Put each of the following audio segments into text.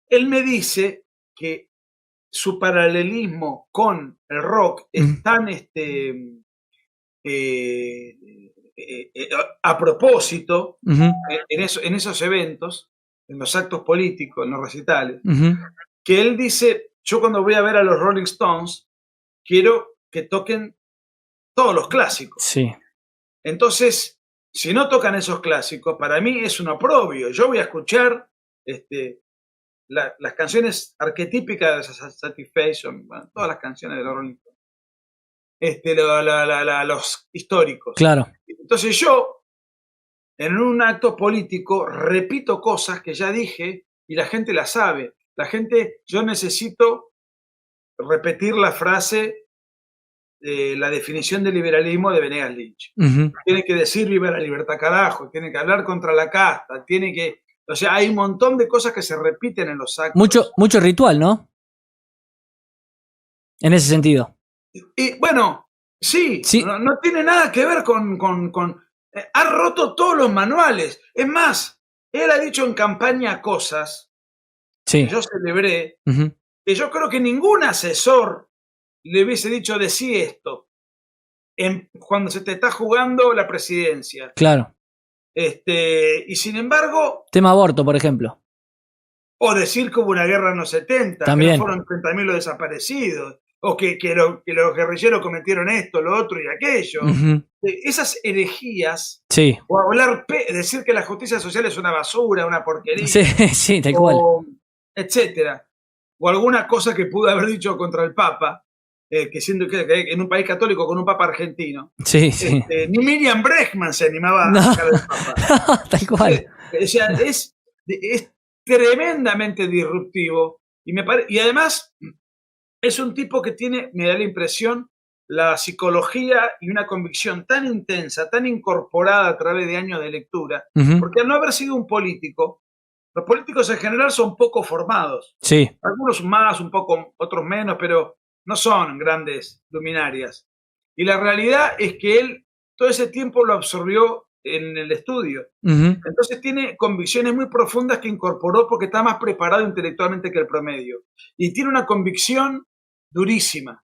él me dice que su paralelismo con el rock es tan a propósito en esos eventos, en los actos políticos, en los recitales, que él dice, yo cuando voy a ver a los Rolling Stones, quiero que toquen todos los clásicos. Sí. Entonces, si no tocan esos clásicos, para mí es un oprobio. Yo voy a escuchar las canciones arquetípicas de Satisfaction, bueno, todas las canciones de los Rolling Stones, los históricos. Claro. Entonces yo, en un acto político, repito cosas que ya dije y la gente la sabe. Yo necesito repetir la frase, la definición de liberalismo de Venegas Lynch. Tiene que decir viva la libertad, carajo, tiene que hablar contra la casta, o sea, hay un montón de cosas que se repiten en los actos. Mucho ritual, ¿no? En ese sentido. Y bueno, sí. No tiene nada que ver con ha roto todos los manuales. Es más, él ha dicho en campaña cosas que yo celebré, que yo creo que ningún asesor le hubiese dicho decí esto cuando se te está jugando la presidencia. Claro. Y sin embargo... Tema aborto, por ejemplo. O decir que hubo una guerra en los 70, también, que no fueron 30.000 los desaparecidos, o que los guerrilleros cometieron esto, lo otro y aquello. Esas herejías, sí. O decir que la justicia social es una basura, una porquería. Sí, tal cual. Etcétera. O alguna cosa que pudo haber dicho contra el Papa, que siendo que en un país católico con un Papa argentino. Sí. Ni Miriam Bregman se animaba a sacar al Papa. Tal cual. O sea, es tremendamente disruptivo y además es un tipo que me da la impresión, la psicología y una convicción tan intensa, tan incorporada a través de años de lectura, porque al no haber sido un político, los políticos en general son poco formados. Sí. Algunos más, un poco, otros menos, pero no son grandes luminarias. Y la realidad es que él todo ese tiempo lo absorbió en el estudio. Entonces tiene convicciones muy profundas que incorporó porque está más preparado intelectualmente que el promedio. Y tiene una convicción durísima.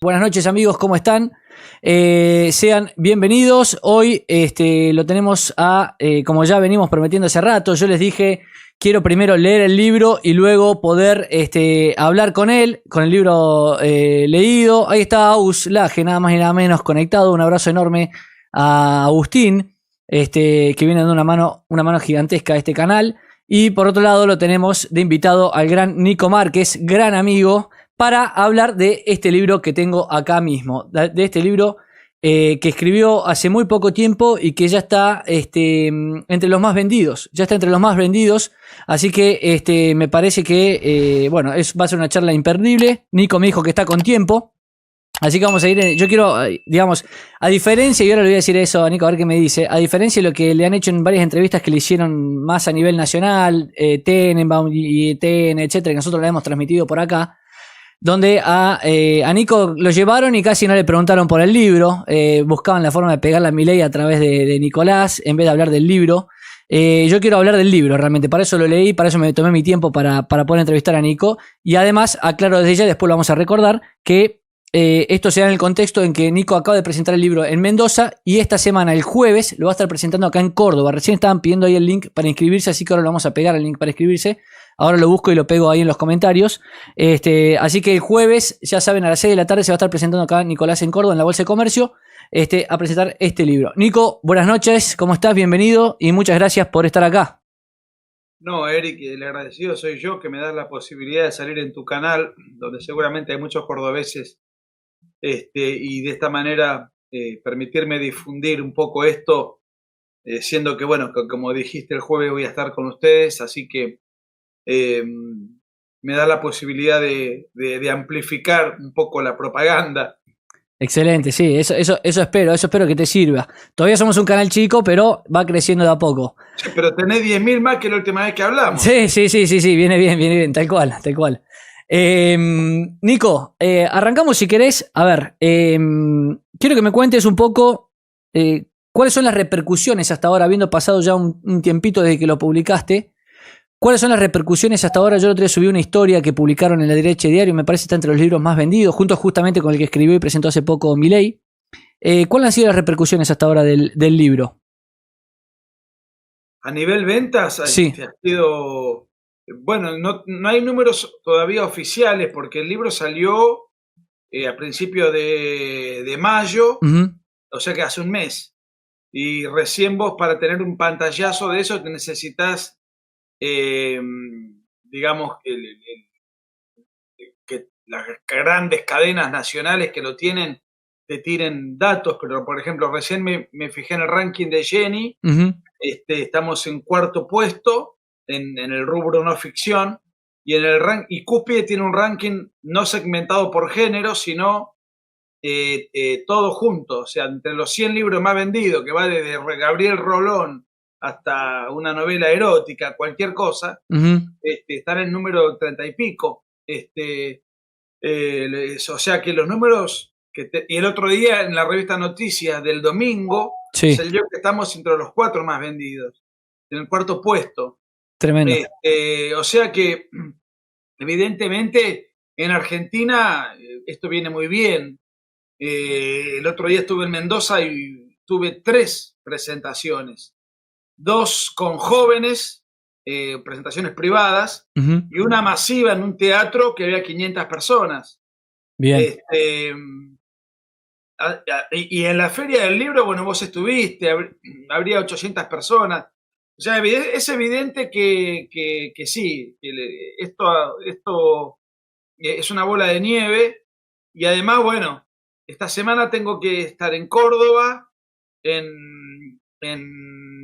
Buenas noches, amigos, ¿cómo están? Sean bienvenidos. Hoy lo tenemos como ya venimos prometiendo hace rato, yo les dije, quiero primero leer el libro y luego poder hablar con él, con el libro leído. Ahí está Agus Laje, nada más y nada menos, conectado. Un abrazo enorme a Agustín, que viene dando una mano gigantesca a este canal. Y por otro lado lo tenemos de invitado al gran Nico Márquez, gran amigo, para hablar de este libro que tengo acá mismo, de este libro que escribió hace muy poco tiempo y que ya está entre los más vendidos, así que me parece que va a ser una charla imperdible. Nico me dijo que está con tiempo, así que vamos a ir, yo quiero, digamos, a diferencia, y ahora le voy a decir eso a Nico a ver qué me dice, a diferencia de lo que le han hecho en varias entrevistas que le hicieron más a nivel nacional, Tenenbaum y TN, etcétera, que nosotros la hemos transmitido por acá, donde a Nico lo llevaron y casi no le preguntaron por el libro, buscaban la forma de pegarle a Milei a través de Nicolás, en vez de hablar del libro. Yo quiero hablar del libro realmente, para eso lo leí, para eso me tomé mi tiempo para poder entrevistar a Nico, y además aclaro desde ya, después lo vamos a recordar, que esto se da en el contexto en que Nico acaba de presentar el libro en Mendoza y esta semana, el jueves, lo va a estar presentando acá en Córdoba. Recién estaban pidiendo ahí el link para inscribirse, así que ahora lo vamos a pegar el link para inscribirse. Ahora lo busco y lo pego ahí en los comentarios. Así que el jueves, ya saben, a las 6 de la tarde se va a estar presentando acá Nicolás en Córdoba, en la Bolsa de Comercio, a presentar este libro. Nico, buenas noches, ¿cómo estás? Bienvenido y muchas gracias por estar acá. No, Eric, el agradecido soy yo, que me das la posibilidad de salir en tu canal, donde seguramente hay muchos cordobeses, y de esta manera permitirme difundir un poco esto, siendo que, bueno, como dijiste, el jueves voy a estar con ustedes, así que me da la posibilidad de amplificar un poco la propaganda. Excelente, sí, eso espero que te sirva. Todavía somos un canal chico, pero va creciendo de a poco. Sí, pero tenés 10.000 más que la última vez que hablamos. Sí, viene bien, tal cual. Nico, arrancamos si querés. A ver, quiero que me cuentes un poco cuáles son las repercusiones hasta ahora, habiendo pasado ya un tiempito desde que lo publicaste. ¿Cuáles son las repercusiones hasta ahora? Yo el otro día subí una historia que publicaron en La Derecha Diario, me parece que está entre los libros más vendidos, junto justamente con el que escribió y presentó hace poco Milei. ¿Cuáles han sido las repercusiones hasta ahora del libro? A nivel ventas, Sí. ha sido, bueno, no hay números todavía oficiales porque el libro salió a principios de mayo, o sea que hace un mes. Y recién vos, para tener un pantallazo de eso, te necesitas, digamos, que las grandes cadenas nacionales que lo tienen te tiren datos, pero por ejemplo, recién me fijé en el ranking de Jenny. Estamos en cuarto puesto en el rubro no ficción, y y Cúspide tiene un ranking no segmentado por género, sino todo junto, o sea, entre los 100 libros más vendidos, que va desde Gabriel Rolón hasta una novela erótica, cualquier cosa, están en el número 30 y pico. O sea que los números, y el otro día en la revista Noticias del domingo, Sí. salió que estamos entre los 4 más vendidos, en el cuarto puesto. Tremendo. O sea que, evidentemente, en Argentina esto viene muy bien. El otro día estuve en Mendoza y tuve 3 presentaciones. 2 con jóvenes, presentaciones privadas, y una masiva en un teatro que había 500 personas. Bien. Y en la Feria del Libro, bueno, vos estuviste, habría 800 personas. O sea, es evidente que sí, que esto es una bola de nieve. Y además, bueno, esta semana tengo que estar en Córdoba,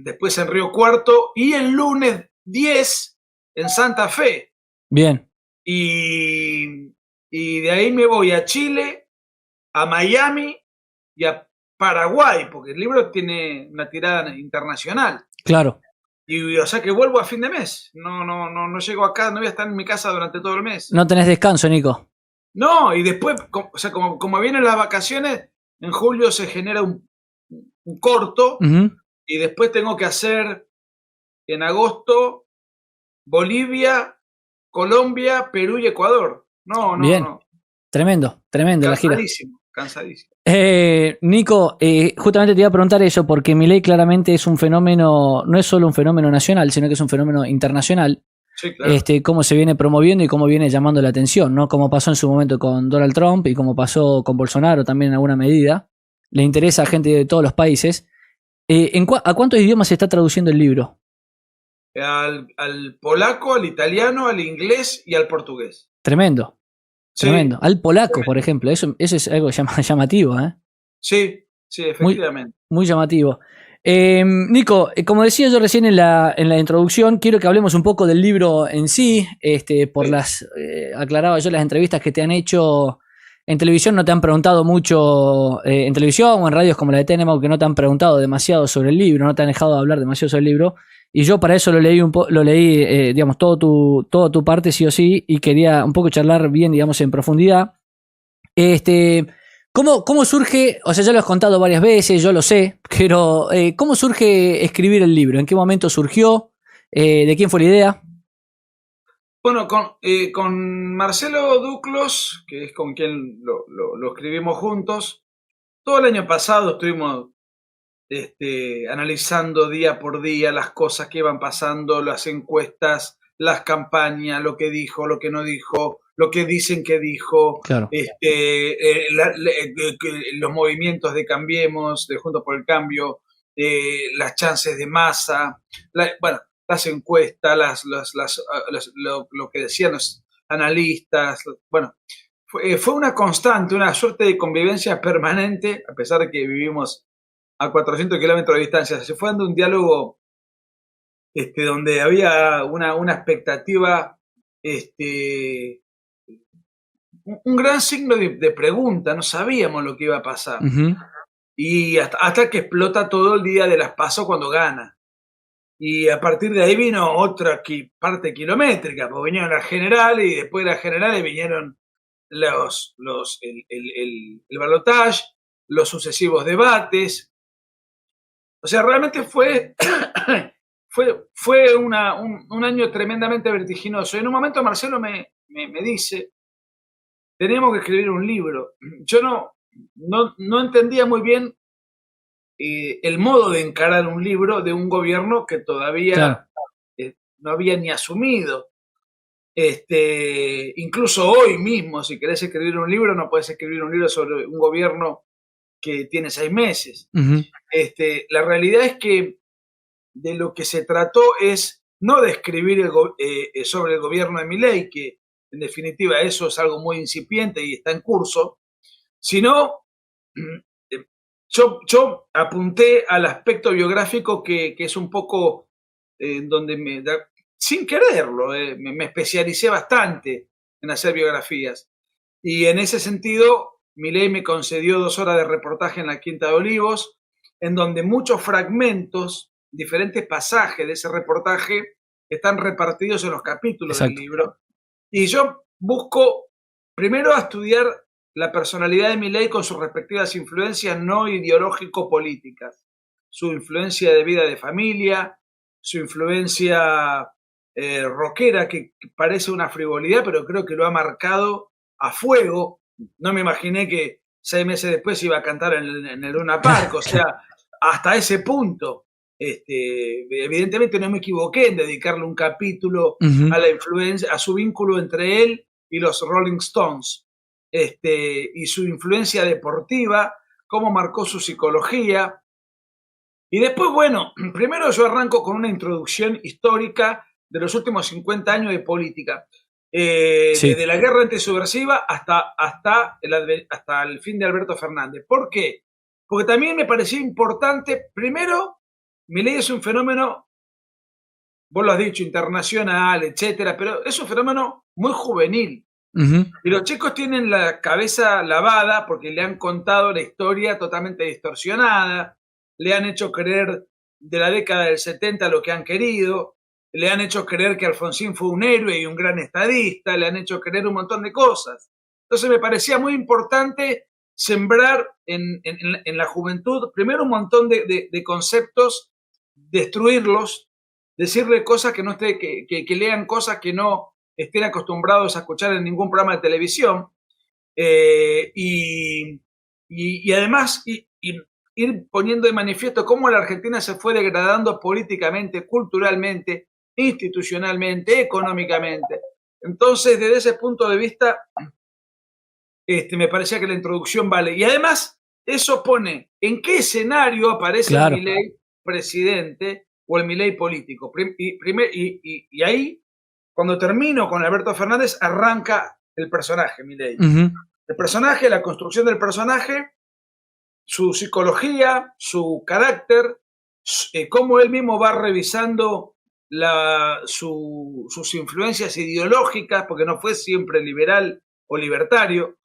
después en Río Cuarto, y el lunes 10 en Santa Fe. Bien. Y de ahí me voy a Chile, a Miami y a Paraguay, porque el libro tiene una tirada internacional. Claro. Y o sea que vuelvo a fin de mes. No llego acá, no voy a estar en mi casa durante todo el mes. No tenés descanso, Nico. No, y después, o sea, como vienen las vacaciones, en julio se genera un corto, y después tengo que hacer en agosto Bolivia, Colombia, Perú y Ecuador. Bien. No. Tremendo la gira. Cansadísimo. Nico, justamente te iba a preguntar eso, porque Milei claramente es un fenómeno, no es solo un fenómeno nacional, sino que es un fenómeno internacional. Sí, claro. Cómo se viene promoviendo y cómo viene llamando la atención, ¿no? Como pasó en su momento con Donald Trump y como pasó con Bolsonaro también en alguna medida. Le interesa a gente de todos los países. ¿A cuántos idiomas se está traduciendo el libro? Al polaco, al italiano, al inglés y al portugués. Tremendo. Sí, tremendo. Al polaco, tremendo. Por ejemplo. Eso es algo llamativo, ¿eh? Sí, efectivamente. Muy llamativo. Nico, como decía yo recién en la introducción, quiero que hablemos un poco del libro en sí. Aclaraba yo las entrevistas que te han hecho en televisión, no te han preguntado mucho, en televisión o en radios como la de Tenemo, que no te han preguntado demasiado sobre el libro, no te han dejado de hablar demasiado sobre el libro. Y yo para eso lo leí, digamos, toda tu parte sí o sí, y quería un poco charlar bien, digamos, en profundidad. ¿Cómo surge? O sea, ya lo has contado varias veces, yo lo sé, pero ¿cómo surge escribir el libro? ¿En qué momento surgió? ¿De quién fue la idea? Bueno, con Marcelo Duclos, que es con quien lo escribimos juntos, todo el año pasado estuvimos analizando día por día las cosas que iban pasando, las encuestas, las campañas, lo que dijo, lo que no dijo, lo que dicen que dijo, Claro. Los movimientos de Cambiemos, de Juntos por el Cambio, las chances de Massa, las encuestas, lo que decían los analistas. Bueno, fue una constante, una suerte de convivencia permanente, a pesar de que vivimos a 400 kilómetros de distancia. Se fue dando un diálogo donde había una expectativa, un gran signo de pregunta, no sabíamos lo que iba a pasar. Y hasta que explota todo el día de las PASO cuando gana. Y a partir de ahí vino otra parte kilométrica, porque vinieron las generales y después de las generales vinieron el balotaje, los sucesivos debates. O sea, realmente fue un año tremendamente vertiginoso. En un momento Marcelo me dice, tenemos que escribir un libro. Yo no entendía muy bien el modo de encarar un libro de un gobierno que todavía Claro. no había ni asumido. Incluso hoy mismo, si querés escribir un libro, no puedes escribir un libro sobre un gobierno que tiene 6 meses. Ujú. La realidad es que de lo que se trató es no de escribir sobre el gobierno de Milei, que en definitiva eso es algo muy incipiente y está en curso, sino yo apunté al aspecto biográfico que es un poco donde sin quererlo, me especialicé bastante en hacer biografías. Y en ese sentido, Milei me concedió 2 horas de reportaje en la Quinta de Olivos, en donde muchos fragmentos, diferentes pasajes de ese reportaje están repartidos en los capítulos Exacto. del libro. Y yo busco primero a estudiar la personalidad de Milei con sus respectivas influencias no ideológico-políticas, su influencia de vida de familia, su influencia rockera, que parece una frivolidad, pero creo que lo ha marcado a fuego. No me imaginé que 6 meses después iba a cantar en el Luna Park, o sea, hasta ese punto. Evidentemente no me equivoqué en dedicarle un capítulo Ujú. a la influencia, a su vínculo entre él y los Rolling Stones, y su influencia deportiva, cómo marcó su psicología. Y después, bueno, primero yo arranco con una introducción histórica de los últimos 50 años de política, Sí. desde la guerra antisubversiva hasta el fin de Alberto Fernández. ¿Por qué? Porque también me parecía importante, primero, Milei es un fenómeno, vos lo has dicho, internacional, etcétera, pero es un fenómeno muy juvenil. Ujú. Y los chicos tienen la cabeza lavada porque le han contado la historia totalmente distorsionada, le han hecho creer de la década del 70 lo que han querido, le han hecho creer que Alfonsín fue un héroe y un gran estadista, le han hecho creer un montón de cosas. Entonces me parecía muy importante sembrar en la juventud primero un montón de conceptos, destruirlos, decirle cosas que no esté, que lean cosas que no estén acostumbrados a escuchar en ningún programa de televisión, eh, y, y además ir poniendo de manifiesto cómo la Argentina se fue degradando políticamente, culturalmente, institucionalmente, económicamente. Entonces, desde ese punto de vista, me parecía que la introducción vale. Y además, eso pone en qué escenario aparece el Claro. Milei presidente o el Milei político. Y ahí, cuando termino con Alberto Fernández, arranca el personaje, Milei. Ujú. El personaje, la construcción del personaje, su psicología, su carácter, cómo él mismo va revisando sus influencias ideológicas, porque no fue siempre liberal o libertario,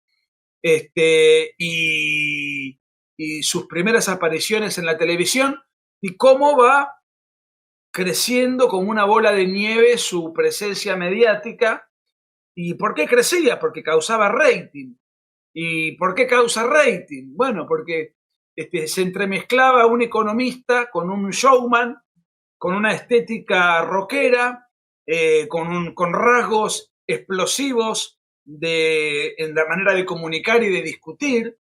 y sus primeras apariciones en la televisión, y cómo va creciendo como una bola de nieve su presencia mediática. ¿Y por qué crecía? Porque causaba rating. ¿Y por qué causa rating? Bueno, porque se entremezclaba un economista con un showman, con una estética rockera, con rasgos explosivos en la manera de comunicar y de discutir,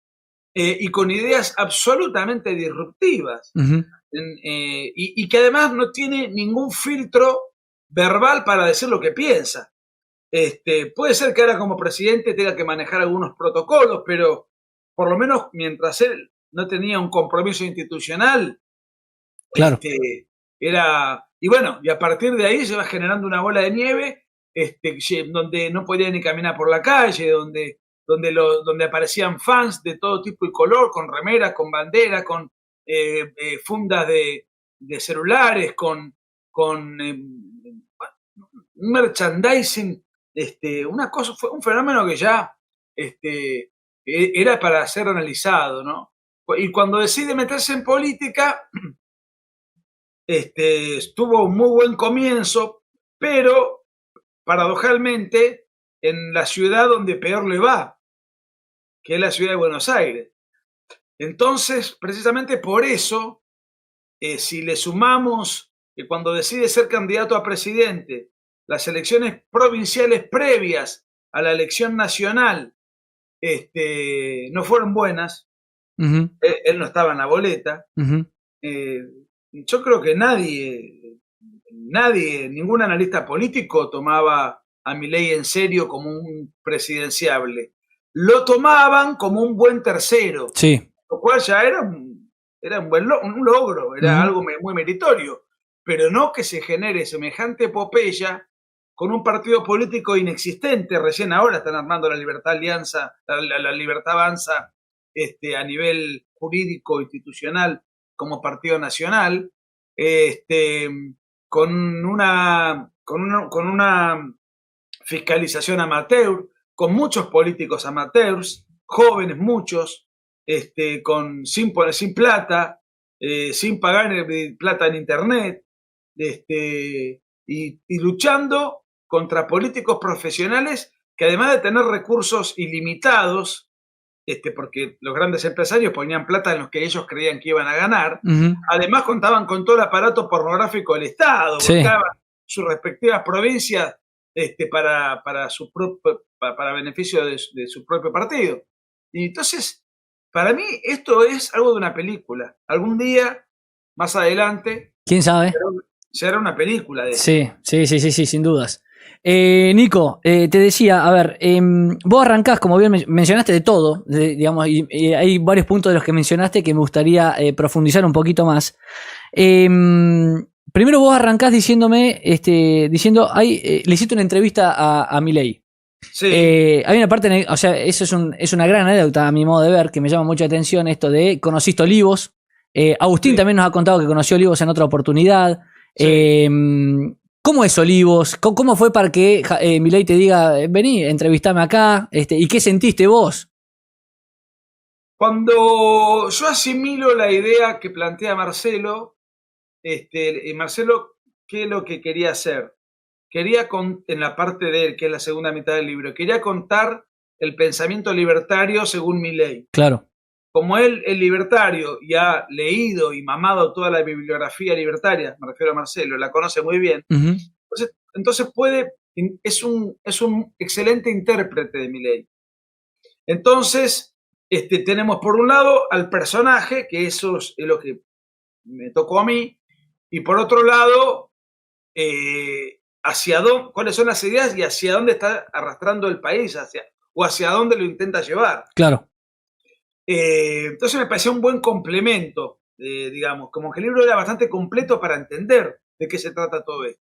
y con ideas absolutamente disruptivas, Ujú. y que además no tiene ningún filtro verbal para decir lo que piensa. Puede ser que ahora como presidente tenga que manejar algunos protocolos, pero por lo menos mientras él no tenía un compromiso institucional, Claro. era. Y bueno, y a partir de ahí se va generando una bola de nieve, donde no podía ni caminar por la calle, donde aparecían fans de todo tipo y color, con remeras, con banderas, con fundas de celulares, con un merchandising, una cosa, fue un fenómeno que ya era para ser analizado, ¿no? Y cuando decide meterse en política, tuvo un muy buen comienzo, pero paradojalmente en la ciudad donde peor le va, que es la ciudad de Buenos Aires. Entonces, precisamente por eso, si le sumamos que cuando decide ser candidato a presidente, las elecciones provinciales previas a la elección nacional no fueron buenas, él no estaba en la boleta, yo creo que nadie, ningún analista político tomaba a Milei en serio como un presidenciable. Lo tomaban como un buen tercero, sí. Lo cual ya era un logro, era algo muy meritorio, pero no que se genere semejante epopeya con un partido político inexistente. Recién ahora están armando la Libertad Alianza, la Libertad Avanza a nivel jurídico institucional como partido nacional, con una fiscalización amateur, con muchos políticos amateurs, jóvenes muchos, sin plata, sin pagar plata en internet, y luchando contra políticos profesionales que además de tener recursos ilimitados, porque los grandes empresarios ponían plata en los que ellos creían que iban a ganar, además contaban con todo el aparato pornográfico del Estado, sí. buscaban sus respectivas provincias para beneficio de su propio partido. Y entonces, para mí, esto es algo de una película. Algún día, más adelante, ¿quién sabe? será una película de sí, sin dudas. Nico, te decía, a ver, vos arrancás, como bien mencionaste, de todo, digamos, y hay varios puntos de los que mencionaste que me gustaría profundizar un poquito más. Primero vos arrancás diciéndome, le hiciste una entrevista a Milei. Sí. Hay una parte, o sea, eso es una gran anécdota a mi modo de ver, que me llama mucha atención, esto de conociste Olivos. Agustín también nos ha contado que conoció Olivos en otra oportunidad. Sí. ¿Cómo es Olivos? ¿Cómo fue para que Milei te diga, vení, entrevistame acá? ¿Y qué sentiste vos? Cuando yo asimilo la idea que plantea Marcelo, Marcelo, ¿qué es lo que quería hacer? Quería, en la parte de él, que es la segunda mitad del libro, quería contar el pensamiento libertario según Milei. Claro. Como él es libertario y ha leído y mamado toda la bibliografía libertaria, me refiero a Marcelo, la conoce muy bien, entonces es un excelente intérprete de Milei. Entonces, tenemos por un lado al personaje, que eso es lo que me tocó a mí, y por otro lado, cuáles son las ideas y hacia dónde está arrastrando el país, hacia dónde lo intenta llevar. Claro. Entonces me pareció un buen complemento, digamos, como que el libro era bastante completo para entender de qué se trata todo esto.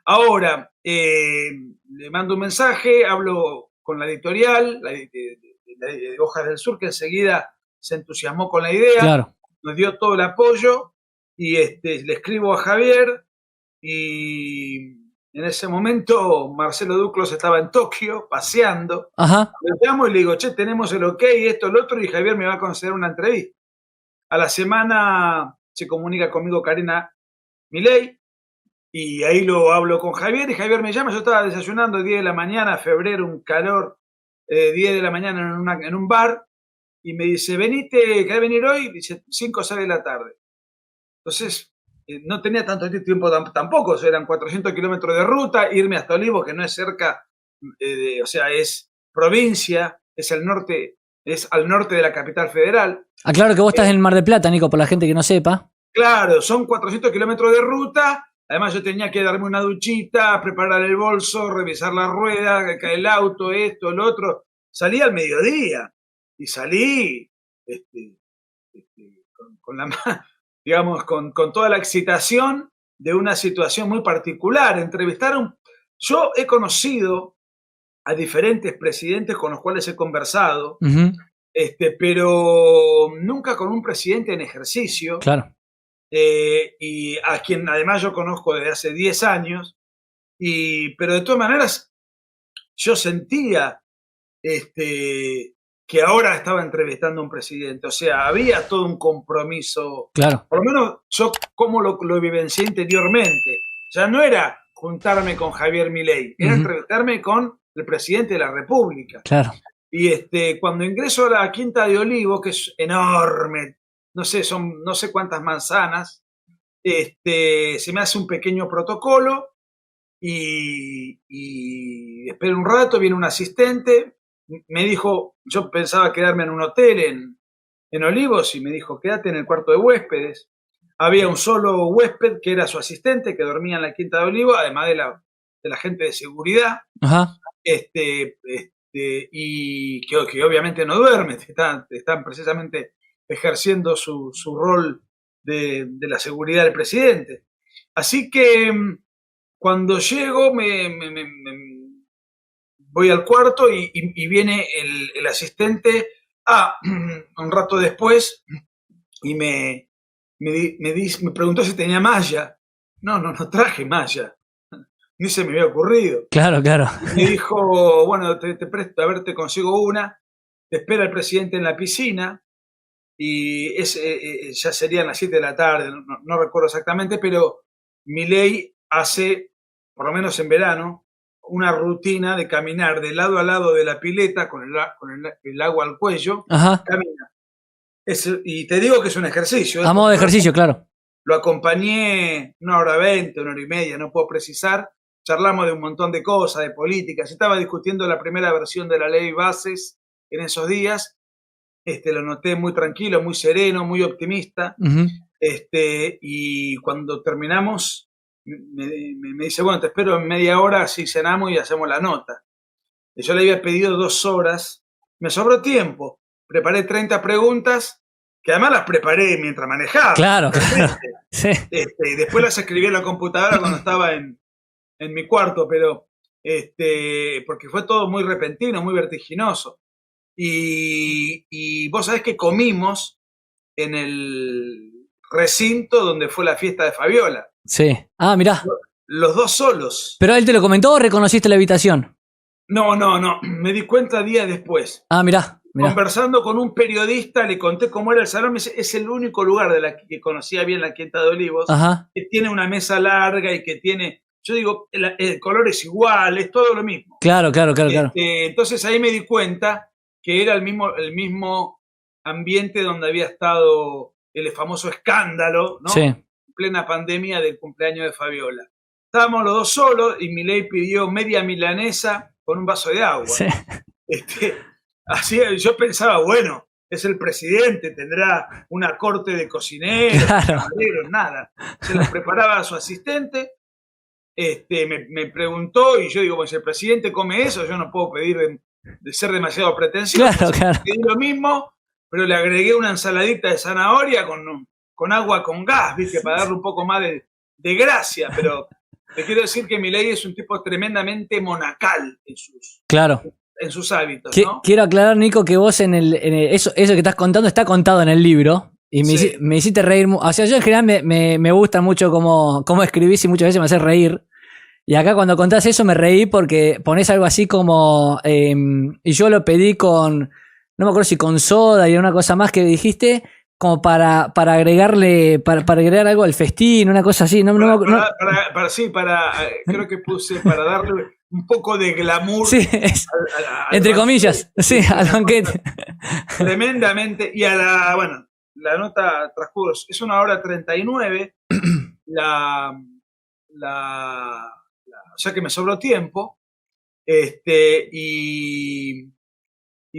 Ahora, le mando un mensaje, hablo con la editorial, de Hojas del Sur, que enseguida se entusiasmó con la idea, claro. Nos dio todo el apoyo, y le escribo a Javier, y en ese momento Marcelo Duclos estaba en Tokio paseando. Ajá. Le llamo y le digo, che, tenemos el ok, esto, lo otro, y Javier me va a conceder una entrevista. A la semana se comunica conmigo Karina Milei, y ahí lo hablo con Javier, y Javier me llama, yo estaba desayunando 10 de la mañana, febrero, un calor, 10 de la mañana en un bar, y me dice, ¿querés venir hoy? Dice, 5 o 6 de la tarde. Entonces, no tenía tanto tiempo tampoco, eran 400 kilómetros de ruta, irme hasta Olivos, que no es cerca, o sea, es provincia, es al norte de la capital federal. Aclaro que vos estás en Mar del Plata, Nico, por la gente que no sepa. Claro, son 400 kilómetros de ruta. Además, yo tenía que darme una duchita, preparar el bolso, revisar la rueda, el auto, esto, lo otro. Salí al mediodía y salí con toda la excitación de una situación muy particular. Yo he conocido a diferentes presidentes con los cuales he conversado, pero nunca con un presidente en ejercicio. Claro. Y a quien además yo conozco desde hace 10 años, pero de todas maneras yo sentía que ahora estaba entrevistando a un presidente. O sea, había todo un compromiso. Claro. Por lo menos yo como lo vivencié interiormente. O sea, no era juntarme con Javier Milei, era entrevistarme con el presidente de la República. Claro. Y cuando ingreso a la Quinta de Olivos, que es enorme, no sé cuántas manzanas, se me hace un pequeño protocolo y espero un rato, viene un asistente, me dijo, yo pensaba quedarme en un hotel en Olivos y me dijo, quédate en el cuarto de huéspedes. Había un solo huésped que era su asistente, que dormía en la Quinta de Olivos, además de la gente de seguridad. Ajá. Y que obviamente no duerme, están precisamente ejerciendo su rol de la seguridad del presidente. Así que cuando llego, voy al cuarto y viene el asistente un rato después y me preguntó si tenía malla. No traje malla. Ni se me había ocurrido. Claro. Me dijo, bueno, te presto, a ver, te consigo una. Te espera el presidente en la piscina y ya serían las 7 de la tarde, no recuerdo exactamente, pero Milei hace, por lo menos en verano, una rutina de caminar de lado a lado de la pileta con el agua al cuello. Ajá. Camina. Y te digo que es un ejercicio. A modo de ejercicio, claro. Lo acompañé 1 hora 20, 1 hora y media, no puedo precisar. Charlamos de un montón de cosas, de políticas. Estaba discutiendo la primera versión de la ley Bases en esos días. Lo noté muy tranquilo, muy sereno, muy optimista. Y cuando terminamos, me dice, bueno, te espero en media hora, así cenamos y hacemos la nota. Y yo le había pedido 2 horas. Me sobró tiempo. Preparé 30 preguntas, que además las preparé mientras manejaba. Claro. Sí. Y después las escribí en la computadora cuando estaba en mi cuarto, pero porque fue todo muy repentino, muy vertiginoso. Y vos sabés que comimos en el recinto donde fue la fiesta de Fabiola. Sí. Ah, mirá. Los 2 solos. ¿Pero él te lo comentó o reconociste la habitación? No. Me di cuenta días después. Ah, mirá. Conversando con un periodista, le conté cómo era el salón. Me dice, es el único lugar que conocía bien la Quinta de Olivos, Ajá. que tiene una mesa larga y que tiene... Yo digo, el color es igual, es todo lo mismo. Claro. Entonces ahí me di cuenta que era el mismo ambiente donde había estado el famoso escándalo, ¿no? Sí. En plena pandemia del cumpleaños de Fabiola. Estábamos los 2 solos y Milei pidió media milanesa con un vaso de agua. Sí. Así yo pensaba, bueno, es el presidente, tendrá una corte de cocineros, camareros, nada. Se las preparaba a su asistente. Me preguntó y yo digo, pues si el presidente come eso, yo no puedo pedir de ser demasiado pretencioso. Claro. Pedí lo mismo, pero le agregué una ensaladita de zanahoria con agua con gas, ¿viste? Para darle un poco más de gracia, pero te quiero decir que Milei es un tipo tremendamente monacal en sus hábitos, ¿no? Quiero aclarar, Nico, que vos eso que estás contando está contado en el libro. Y me hiciste reír. O sea, yo en general me gusta mucho cómo escribís y muchas veces me haces reír. Y acá cuando contás eso me reí porque ponés algo así como... y yo lo pedí con... No me acuerdo si con soda y una cosa más que dijiste, como para agregarle... Para agregar algo al festín, una cosa así. Creo que puse para darle un poco de glamour. Sí, entre comillas. Sí, al banquete. Tremendamente. Y la nota transcurso es 1 hora 39. O sea que me sobró tiempo. Y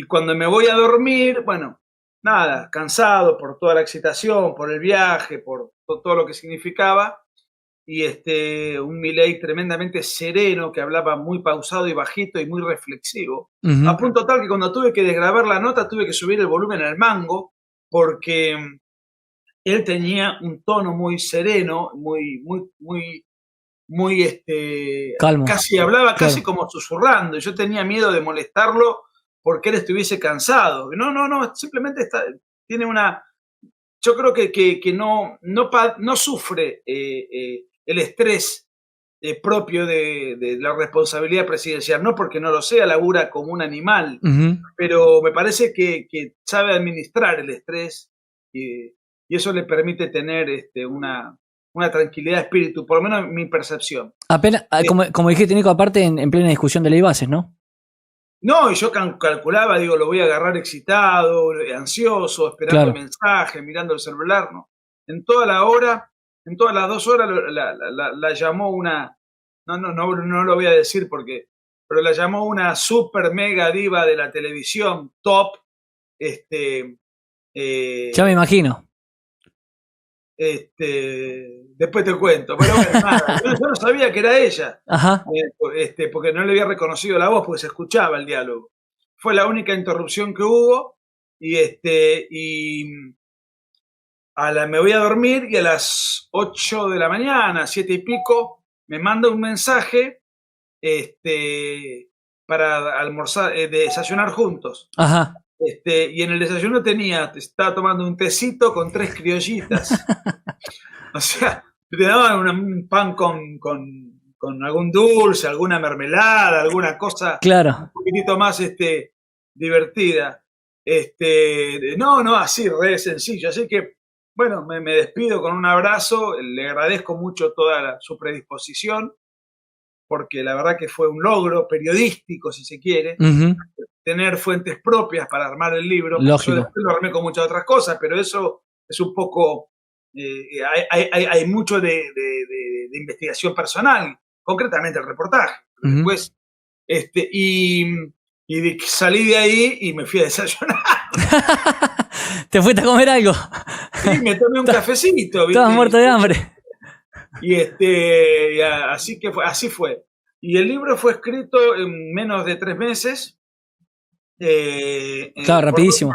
cuando me voy a dormir, bueno, nada, cansado por toda la excitación, por el viaje, por todo lo que significaba. Y un Milei tremendamente sereno, que hablaba muy pausado y bajito y muy reflexivo. A punto tal que cuando tuve que desgrabar la nota, tuve que subir el volumen al mango, porque él tenía un tono muy sereno, muy calmo. Casi hablaba casi como susurrando. Yo tenía miedo de molestarlo porque él estuviese cansado. No, simplemente tiene una... Yo creo que no sufre el estrés propio de la responsabilidad presidencial. No porque no lo sea, labura como un animal, pero me parece que sabe administrar el estrés y eso le permite tener una tranquilidad de espíritu, por lo menos mi percepción. Apenas, como dijiste, Nico, aparte en plena discusión de ley bases, ¿no? No, y yo calculaba, digo, lo voy a agarrar excitado, ansioso, esperando el mensaje, mirando el celular, ¿no? En toda la hora, en todas las 2 horas la llamó una, no lo voy a decir pero la llamó una super mega diva de la televisión, top, ya me imagino. Después te cuento, pero bueno, nada, yo no sabía que era ella. Ajá. Porque no le había reconocido la voz, porque se escuchaba el diálogo. Fue la única interrupción que hubo, me voy a dormir y a las 8 de la mañana, 7 y pico, me manda un mensaje para almorzar, desayunar juntos. Ajá. Y en el desayuno estaba tomando un tecito con 3 criollitas. O sea, te daban un pan con algún dulce, alguna mermelada, alguna cosa un poquitito más divertida. Así, re sencillo. Así que, bueno, me despido con un abrazo. Le agradezco mucho toda su predisposición, porque la verdad que fue un logro periodístico, si se quiere, tener fuentes propias para armar el libro. Lógico. Yo después lo armé con muchas otras cosas, pero eso es un poco... hay mucho de investigación personal, concretamente el reportaje. Después, y salí de ahí y me fui a desayunar. ¿Te fuiste a comer algo? Sí, me tomé un cafecito. Estabas muerto de hambre. Y así fue. Y el libro fue escrito en menos de 3 meses. Rapidísimo.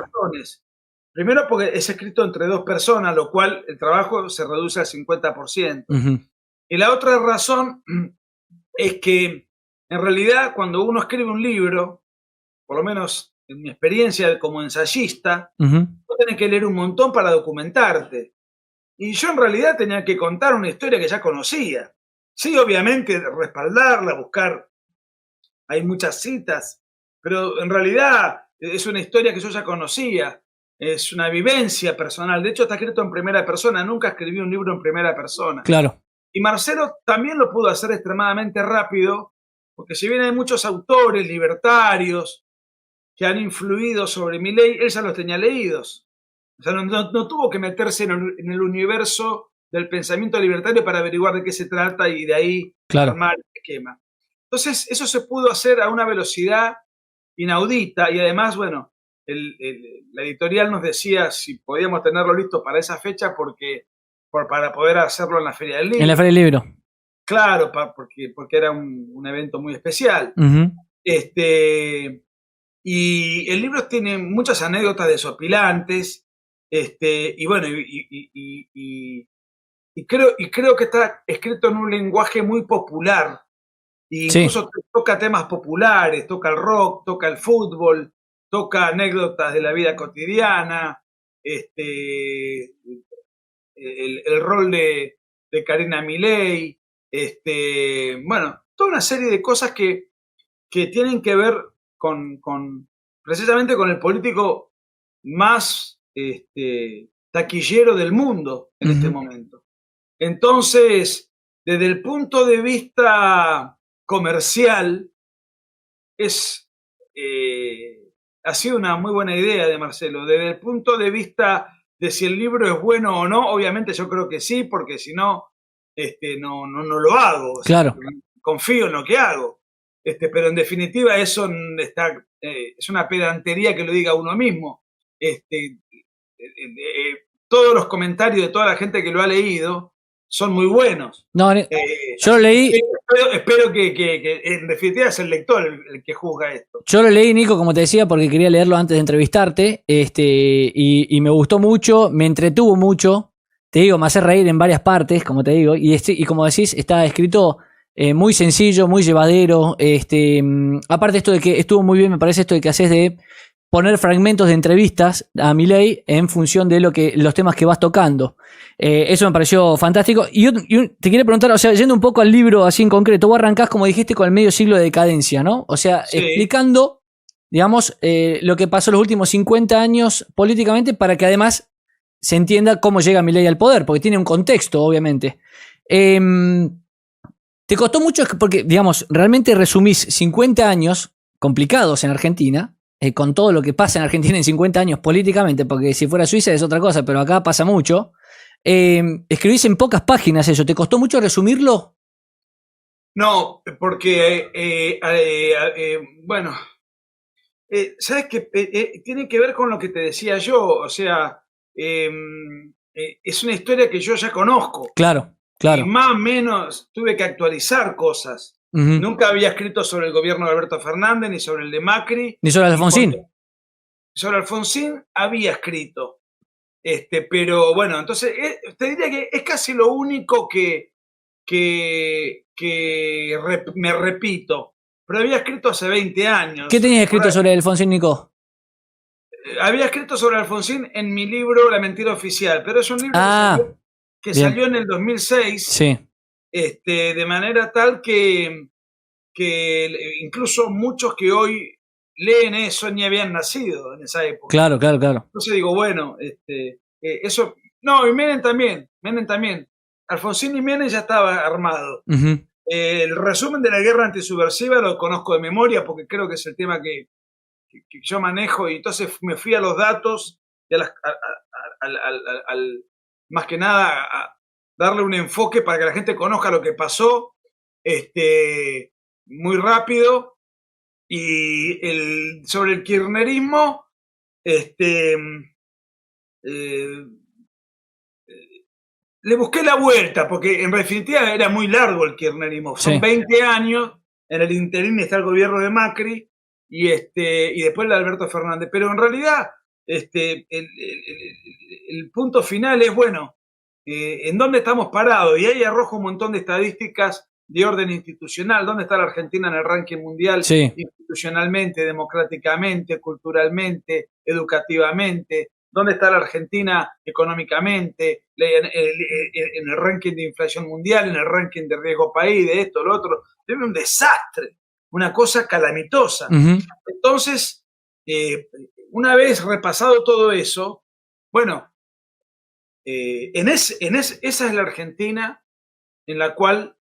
Primero porque es escrito entre 2 personas, lo cual el trabajo se reduce al 50%. Y la otra razón es que, en realidad, cuando uno escribe un libro, por lo menos en mi experiencia como ensayista, vos tenés que leer un montón para documentarte. Y yo en realidad tenía que contar una historia que ya conocía. Sí, obviamente, respaldarla, buscar. Hay muchas citas, pero en realidad es una historia que yo ya conocía. Es una vivencia personal. De hecho, está escrito en primera persona. Nunca escribí un libro en primera persona. Claro. Y Marcelo también lo pudo hacer extremadamente rápido, porque si bien hay muchos autores libertarios que han influido sobre Milei, él ya los tenía leídos. O sea, no tuvo que meterse en el universo del pensamiento libertario para averiguar de qué se trata y de ahí armar el esquema. Entonces, eso se pudo hacer a una velocidad inaudita y además, bueno, la editorial nos decía si podíamos tenerlo listo para esa fecha para poder hacerlo en la Feria del Libro. En la Feria del Libro. Claro, porque era un evento muy especial. Y el libro tiene muchas anécdotas desopilantes, y bueno, y creo que está escrito en un lenguaje muy popular. Y incluso toca temas populares, toca el rock, toca el fútbol, toca anécdotas de la vida cotidiana, el rol de Karina Milei, bueno, toda una serie de cosas que tienen que ver precisamente con el político más taquillero del mundo en este momento. Entonces, desde el punto de vista comercial, ha sido una muy buena idea de Marcelo. Desde el punto de vista de si el libro es bueno o no, obviamente yo creo que sí, porque si no, no lo hago. Claro. O sea, confío en lo que hago. Pero en definitiva eso es una pedantería que lo diga uno mismo. Todos los comentarios de toda la gente que lo ha leído son muy buenos. No, yo lo leí. Espero que en definitiva es el lector el que juzga esto. Yo lo leí, Nico, como te decía, porque quería leerlo antes de entrevistarte, y me gustó mucho, me entretuvo mucho. Te digo, me hace reír en varias partes, como te digo, y como decís, está escrito muy sencillo, muy llevadero. Aparte esto de que estuvo muy bien, me parece esto de que haces de poner fragmentos de entrevistas a Milei en función de los temas que vas tocando. Eso me pareció fantástico. Y te quería preguntar, o sea, yendo un poco al libro así en concreto, vos arrancás, como dijiste, con el medio siglo de decadencia, ¿no? O sea, Sí. explicando, digamos, lo que pasó los últimos 50 años políticamente para que además se entienda cómo llega Milei al poder, porque tiene un contexto, obviamente. ¿Te costó mucho? Porque, digamos, realmente resumís 50 años complicados en Argentina, con todo lo que pasa en Argentina en 50 años políticamente, porque si fuera Suiza es otra cosa, pero acá pasa mucho. Escribís en pocas páginas eso. ¿Te costó mucho resumirlo? No, porque, bueno, sabes que tiene que ver con lo que te decía yo, o sea, es una historia que yo ya conozco. Claro, Y claro. más o menos tuve que actualizar cosas. Uh-huh. Nunca había escrito sobre el gobierno de Alberto Fernández, ni sobre el de Macri. ¿Ni sobre Alfonsín? Sobre Alfonsín había escrito. Pero bueno, entonces te diría que es casi lo único que me repito. Pero había escrito hace 20 años. ¿Qué tenías escrito sobre Alfonsín, Nico? Había escrito sobre Alfonsín en mi libro La mentira oficial, pero es un libro que salió en el 2006. Sí. De manera tal que incluso muchos que hoy leen eso ni habían nacido en esa época. Claro, claro, claro. Entonces digo, bueno, eso... No, y Menem también. Alfonsín y Menem ya estaba armado. Uh-huh. El resumen de la guerra antisubversiva lo conozco de memoria porque creo que es el tema que yo manejo, y entonces me fui a los datos y más que nada a darle un enfoque para que la gente conozca lo que pasó muy rápido. Y sobre el kirchnerismo, le busqué la vuelta, porque en definitiva era muy largo el kirchnerismo. Son 20 años, en el interín está el gobierno de Macri, y después el de Alberto Fernández. Pero en realidad, el punto final es, bueno, ¿en dónde estamos parados? Y ahí arrojo un montón de estadísticas de orden institucional. ¿Dónde está la Argentina en el ranking mundial? Sí. Institucionalmente, democráticamente, culturalmente, educativamente. ¿Dónde está la Argentina económicamente? En el ranking de inflación mundial, en el ranking de riesgo país, de esto, lo otro. Es un desastre, una cosa calamitosa. Uh-huh. Entonces, una vez repasado todo eso, bueno, esa es la Argentina en la cual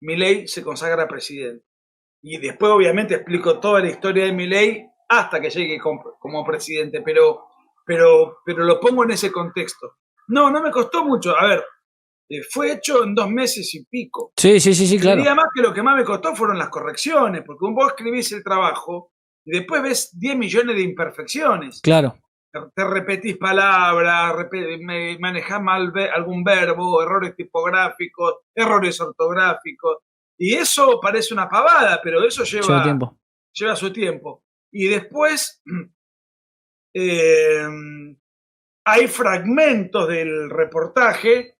Milei se consagra presidente. Y después, obviamente, explico toda la historia de Milei hasta que llegue como presidente, pero lo pongo en ese contexto. No me costó mucho. A ver, fue hecho en 2 meses y pico. Sí, claro. Y además que lo que más me costó fueron las correcciones, porque vos escribís el trabajo y después ves 10 millones de imperfecciones. Claro. Te repetís palabras, manejás mal algún verbo, errores tipográficos, errores ortográficos. Y eso parece una pavada, pero eso lleva su tiempo. Y después hay fragmentos del reportaje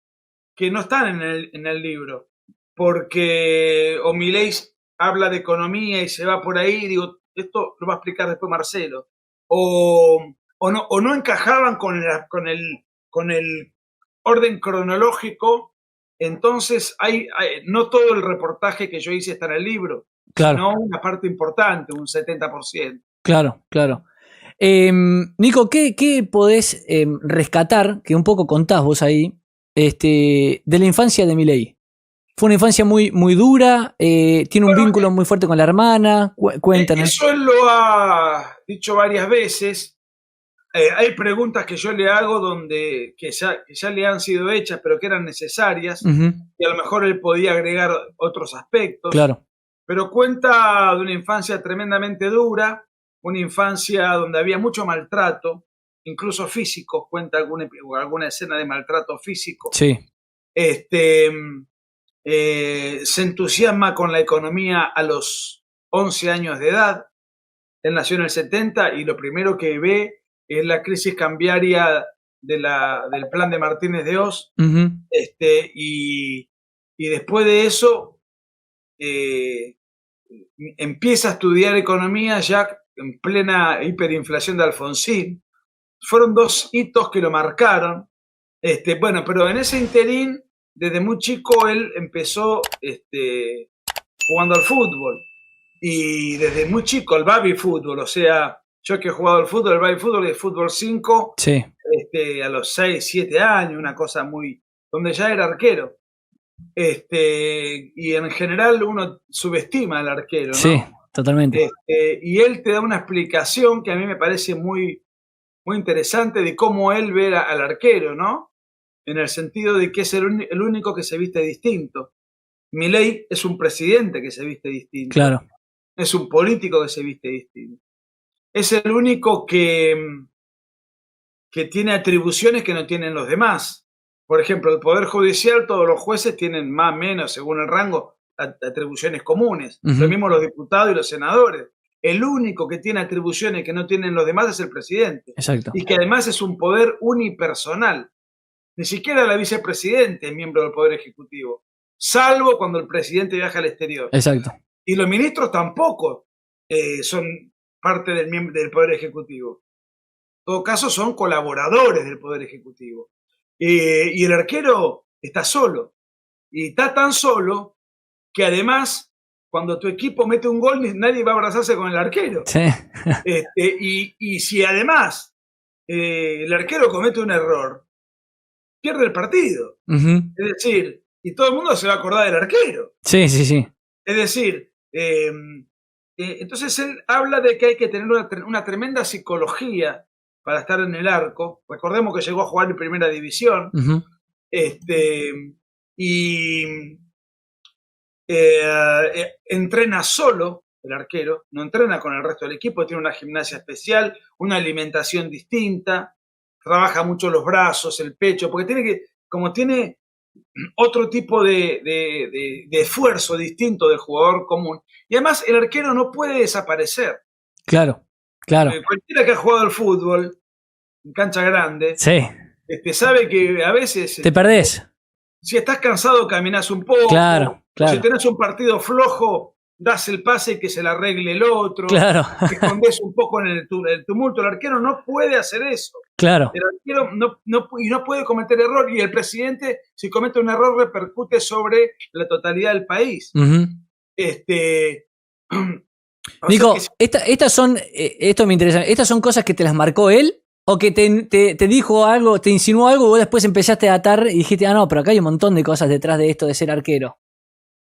que no están en el libro, porque Milei habla de economía y se va por ahí, y digo, esto lo va a explicar después Marcelo, o no encajaban con el orden cronológico. Entonces no todo el reportaje que yo hice está en el libro, claro, sino una parte importante, un 70%. Claro. Nico, ¿qué podés rescatar, que un poco contás vos ahí, de la infancia de Milei? Fue una infancia muy, muy dura, tiene un vínculo muy fuerte con la hermana, cuéntanos. Eso él lo ha dicho varias veces. Hay preguntas que yo le hago que ya le han sido hechas, pero que eran necesarias, Uh-huh. y a lo mejor él podía agregar otros aspectos. Claro. Pero cuenta de una infancia tremendamente dura, una infancia donde había mucho maltrato, incluso físico. Cuenta alguna escena de maltrato físico. Sí. Se entusiasma con la economía a los 11 años de edad. Él nació en el 70 y lo primero que ve es la crisis cambiaria del plan de Martínez de Oz. Uh-huh. Y después de eso empieza a estudiar economía ya en plena hiperinflación de Alfonsín. Fueron 2 hitos que lo marcaron. Bueno, pero en ese interín, desde muy chico, él empezó jugando al fútbol. Y desde muy chico, el baby fútbol, o sea, yo que he jugado al fútbol, el baby fútbol, el fútbol 5, Sí. A los 6, 7 años, una cosa muy, donde ya era arquero. Y en general uno subestima al arquero, ¿no? Sí, totalmente. Y él te da una explicación que a mí me parece muy, muy interesante de cómo él ve al arquero, ¿no? En el sentido de que es el único que se viste distinto. Milei es un presidente que se viste distinto. Claro. Es un político que se viste distinto. Es el único que tiene atribuciones que no tienen los demás. Por ejemplo, el Poder Judicial, todos los jueces tienen más o menos, según el rango, atribuciones comunes. Ujú. Lo mismo los diputados y los senadores. El único que tiene atribuciones que no tienen los demás es el presidente. Exacto. Y que además es un poder unipersonal. Ni siquiera la vicepresidente es miembro del Poder Ejecutivo, salvo cuando el presidente viaja al exterior. Exacto. Y los ministros tampoco son parte del Poder Ejecutivo. En todo caso, son colaboradores del Poder Ejecutivo. Y el arquero está solo. Y está tan solo que además, cuando tu equipo mete un gol, nadie va a abrazarse con el arquero. Sí. Y si además el arquero comete un error, pierde el partido. Ujú. Es decir, y todo el mundo se va a acordar del arquero. Sí, sí, sí. Es decir, entonces él habla de que hay que tener una tremenda psicología para estar en el arco. Recordemos que llegó a jugar en primera división. Ujú. Entrena solo el arquero, no entrena con el resto del equipo, tiene una gimnasia especial, una alimentación distinta, trabaja mucho los brazos, el pecho, porque como tiene otro tipo de esfuerzo distinto del jugador común. Y además el arquero no puede desaparecer. Claro, claro. Cualquiera que ha jugado al fútbol en cancha grande, Sí. sabe que a veces Te perdés. si estás cansado caminás un poco. Claro, claro. Si tenés un partido flojo, das el pase y que se le arregle el otro. Claro. Te escondés un poco en el tumulto. El arquero no puede hacer eso. Claro. El arquero no puede cometer error, y el presidente, si comete un error, repercute sobre la totalidad del país. Ujú. Nico, estas son, esto me interesa, ¿estas son cosas que te las marcó él? ¿O que te dijo algo, te insinuó algo y vos después empezaste a atar y dijiste, no, pero acá hay un montón de cosas detrás de esto de ser arquero?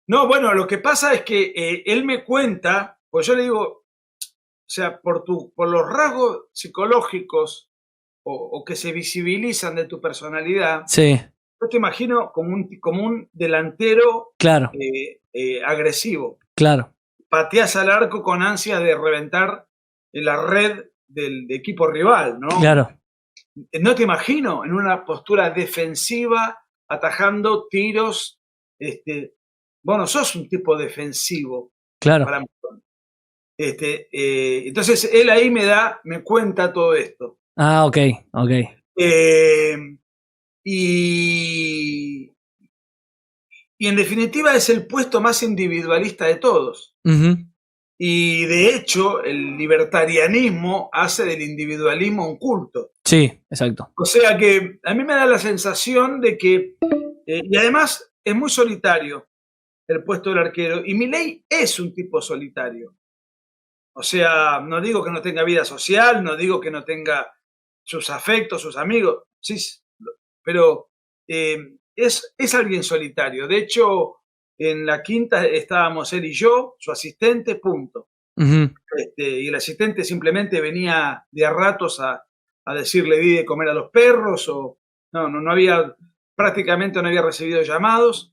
No, bueno, lo que pasa es que él me cuenta, pues yo le digo, o sea, por los rasgos psicológicos o que se visibilizan de tu personalidad, sí, yo te imagino como un delantero claro, agresivo. claro, Pateás al arco con ansias de reventar la red del equipo rival, ¿no? claro, No te imagino en una postura defensiva, atajando tiros. Bueno, sos un tipo defensivo. claro. Para mí. Entonces él ahí me cuenta todo esto. Ah, ok. Y en definitiva es el puesto más individualista de todos. Ujú. Y de hecho el libertarianismo hace del individualismo un culto. Sí, exacto. O sea que a mí me da la sensación de que, y además es muy solitario el puesto del arquero, y Milei es un tipo solitario. O sea, no digo que no tenga vida social, no digo que no tenga sus afectos, sus amigos, sí, pero es alguien solitario. De hecho, en la quinta estábamos él y yo, su asistente, punto. Ujú. Y el asistente simplemente venía de a ratos a decirle di de comer a los perros, o no había, prácticamente no había recibido llamados.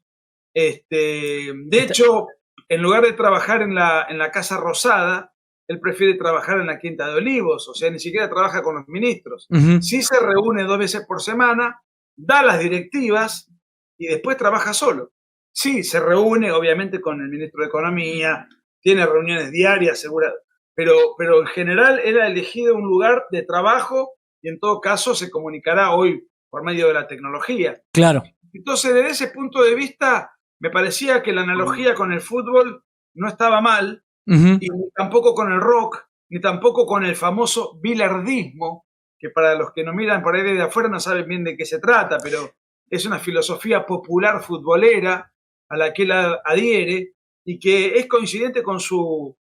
De hecho, en lugar de trabajar en la Casa Rosada, él prefiere trabajar en la Quinta de Olivos, o sea, ni siquiera trabaja con los ministros. Ujú. Sí se reúne 2 veces por semana, da las directivas y después trabaja solo. Sí, se reúne obviamente con el ministro de Economía, tiene reuniones diarias, segura, pero en general él ha elegido un lugar de trabajo y en todo caso se comunicará hoy por medio de la tecnología. Claro. Entonces, desde ese punto de vista, me parecía que la analogía con el fútbol no estaba mal, Ujú. y tampoco con el rock, ni tampoco con el famoso bilardismo, que para los que nos miran por ahí desde afuera no saben bien de qué se trata, pero es una filosofía popular futbolera a la que él adhiere y que es coincidente con su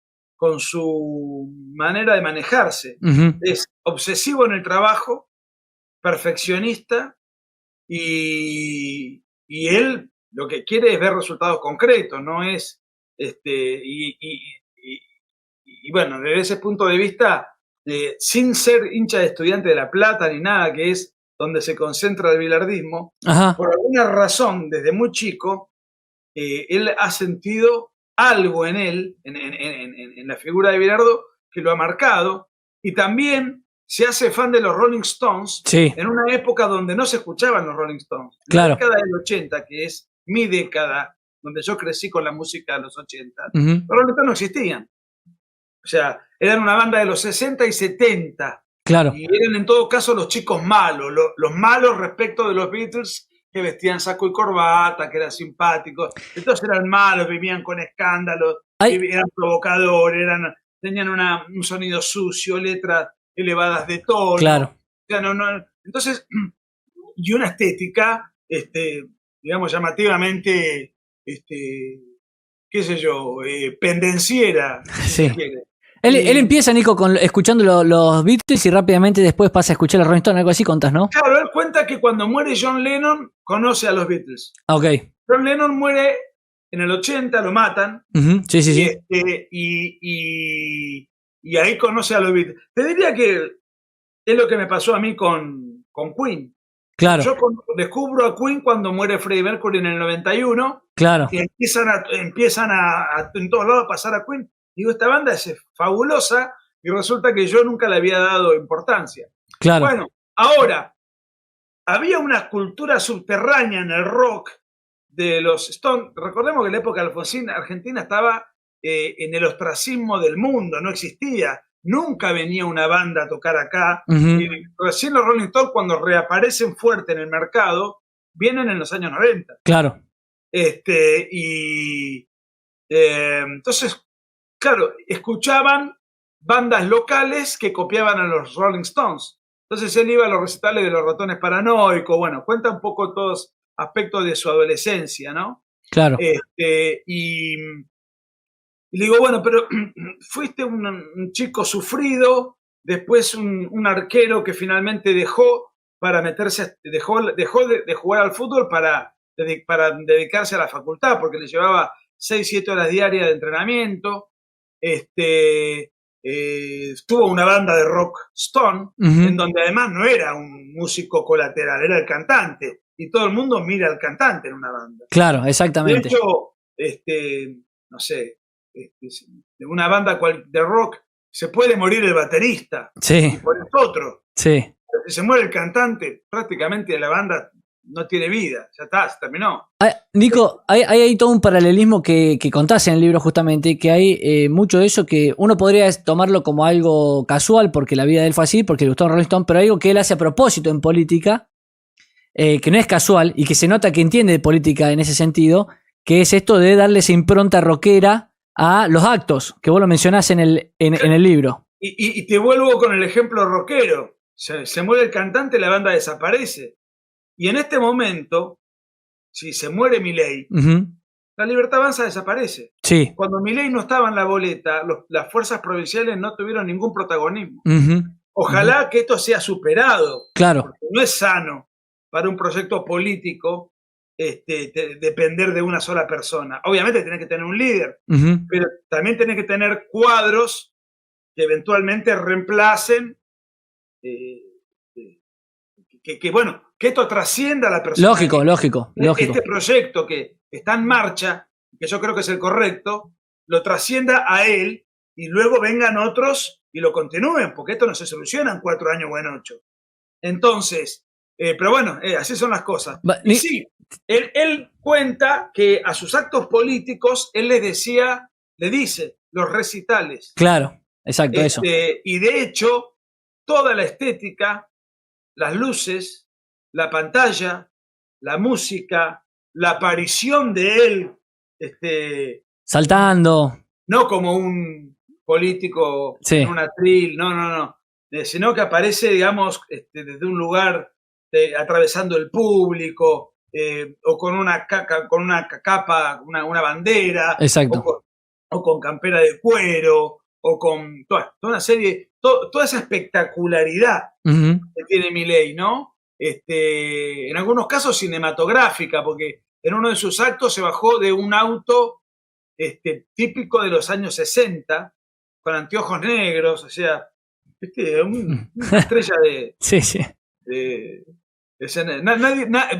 manera de manejarse. Uh-huh. Es obsesivo en el trabajo, perfeccionista, y él lo que quiere es ver resultados concretos, no es y bueno, desde ese punto de vista, sin ser hincha de Estudiantes de La Plata ni nada, que es donde se concentra el bilardismo, Ajá. por alguna razón, desde muy chico, él ha sentido algo en él, en la figura de Bilardo, que lo ha marcado, y también se hace fan de los Rolling Stones, Sí. en una época donde no se escuchaban los Rolling Stones. Claro. La década del 80, que es mi década, donde yo crecí con la música de los 80, Uh-huh. los Rolling Stones no existían. O sea, eran una banda de los 60 y 70. Claro. Y eran en todo caso los chicos malos, los malos respecto de los Beatles, que vestían saco y corbata, que eran simpáticos. Entonces eran malos, vivían con escándalos, eran provocadores, tenían un sonido sucio, letras elevadas de tono. Claro. O sea, entonces, y una estética, digamos, llamativamente, qué sé yo, pendenciera, sí. Si se quiere. Él empieza, Nico, escuchando los Beatles y rápidamente después pasa a escuchar a Rolling Stone, algo así contás, ¿no? Claro, él cuenta que cuando muere John Lennon, conoce a los Beatles. Ok. John Lennon muere en el 80, lo matan. Uh-huh. Sí, sí, sí. Y ahí conoce a los Beatles. Te diría que es lo que me pasó a mí con Queen. Claro. Yo descubro a Queen cuando muere Freddie Mercury en el 91. Claro. Y empiezan a en todos lados a pasar a Queen. Digo, esta banda es fabulosa y resulta que yo nunca le había dado importancia. Claro. Bueno, ahora, había una cultura subterránea en el rock de los Stones. Recordemos que en la época de Alfonsín, Argentina estaba en el ostracismo del mundo, no existía. Nunca venía una banda a tocar acá. Uh-huh. Y recién los Rolling Stones, cuando reaparecen fuerte en el mercado, vienen en los años 90. Claro. Entonces, claro, escuchaban bandas locales que copiaban a los Rolling Stones. Entonces él iba a los recitales de los Ratones Paranoicos. Bueno, cuenta un poco todos aspectos de su adolescencia, ¿no? Claro. Y le digo, bueno, pero fuiste un chico sufrido, después un arquero que finalmente dejó para meterse, dejó de jugar al fútbol para dedicarse a la facultad, porque le llevaba 6-7 horas diarias de entrenamiento. Tuvo una banda de rock Stone, uh-huh. en donde además no era un músico colateral, era el cantante, y todo el mundo mira al cantante en una banda. Claro, exactamente. De hecho, no sé, de una banda de rock se puede morir el baterista, sí. Y por eso otro. Sí. Si se muere el cantante, prácticamente la banda no tiene vida, ya está, se terminó. Nico, hay todo un paralelismo que contás en el libro justamente, que hay mucho de eso que uno podría tomarlo como algo casual porque la vida de él fue así, porque le gustó Rolling Stone, pero algo que él hace a propósito en política, que no es casual y que se nota que entiende de política en ese sentido, que es esto de darle esa impronta rockera a los actos, que vos lo mencionás en el libro. Y te vuelvo con el ejemplo rockero. Se muere el cantante, la banda desaparece. Y en este momento, si se muere Milei, uh-huh. La Libertad Avanza desaparece. Sí. Cuando Milei no estaba en la boleta, las fuerzas provinciales no tuvieron ningún protagonismo. Uh-huh. Ojalá que esto sea superado. Claro. Porque no es sano para un proyecto político depender de una sola persona. Obviamente tenés que tener un líder, uh-huh. pero también tenés que tener cuadros que eventualmente reemplacen que esto trascienda a la persona. Lógico. Este proyecto que está en marcha, que yo creo que es el correcto, lo trascienda a él y luego vengan otros y lo continúen, porque esto no se soluciona en 4 años o en 8. Entonces, pero bueno, así son las cosas. Y sí, él cuenta que a sus actos políticos él le dice los recitales. Claro, exacto, eso. Y de hecho, toda la estética, las luces, la pantalla, la música, la aparición de él, saltando. No como un político Sí. en un atril, no. Sino que aparece, digamos, desde un lugar atravesando el público, o con una capa, una bandera, Exacto. o con campera de cuero, o con toda una serie, toda esa espectacularidad Ujú. que tiene Milei, ¿no? En algunos casos cinematográfica, porque en uno de sus actos se bajó de un auto típico de los años 60, con anteojos negros, o sea, una estrella Sí, sí. de escena.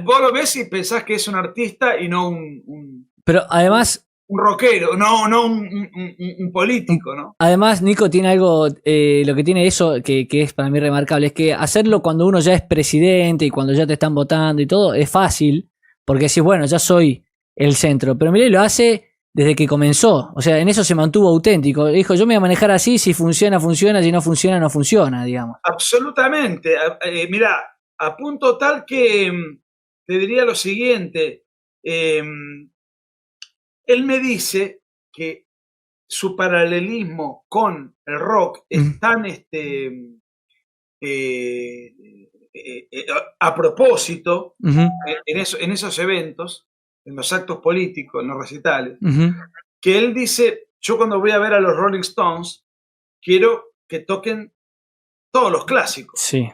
Vos lo ves y pensás que es un artista y no un Pero además, rockero, no un político, ¿no? además, Nico tiene algo, lo que tiene eso que es para mí remarcable, es que hacerlo cuando uno ya es presidente y cuando ya te están votando y todo, es fácil, porque decís, bueno, ya soy el centro, pero Milei lo hace desde que comenzó, o sea, en eso se mantuvo auténtico, dijo, yo me voy a manejar así, si funciona, funciona, si no funciona, no funciona, digamos. Absolutamente. Mirá, a punto tal que te diría lo siguiente. Él me dice que su paralelismo con el rock es tan a propósito Ujú, en esos eventos, en los actos políticos, en los recitales, ujú. que él dice, yo cuando voy a ver a los Rolling Stones, quiero que toquen todos los clásicos. Sí,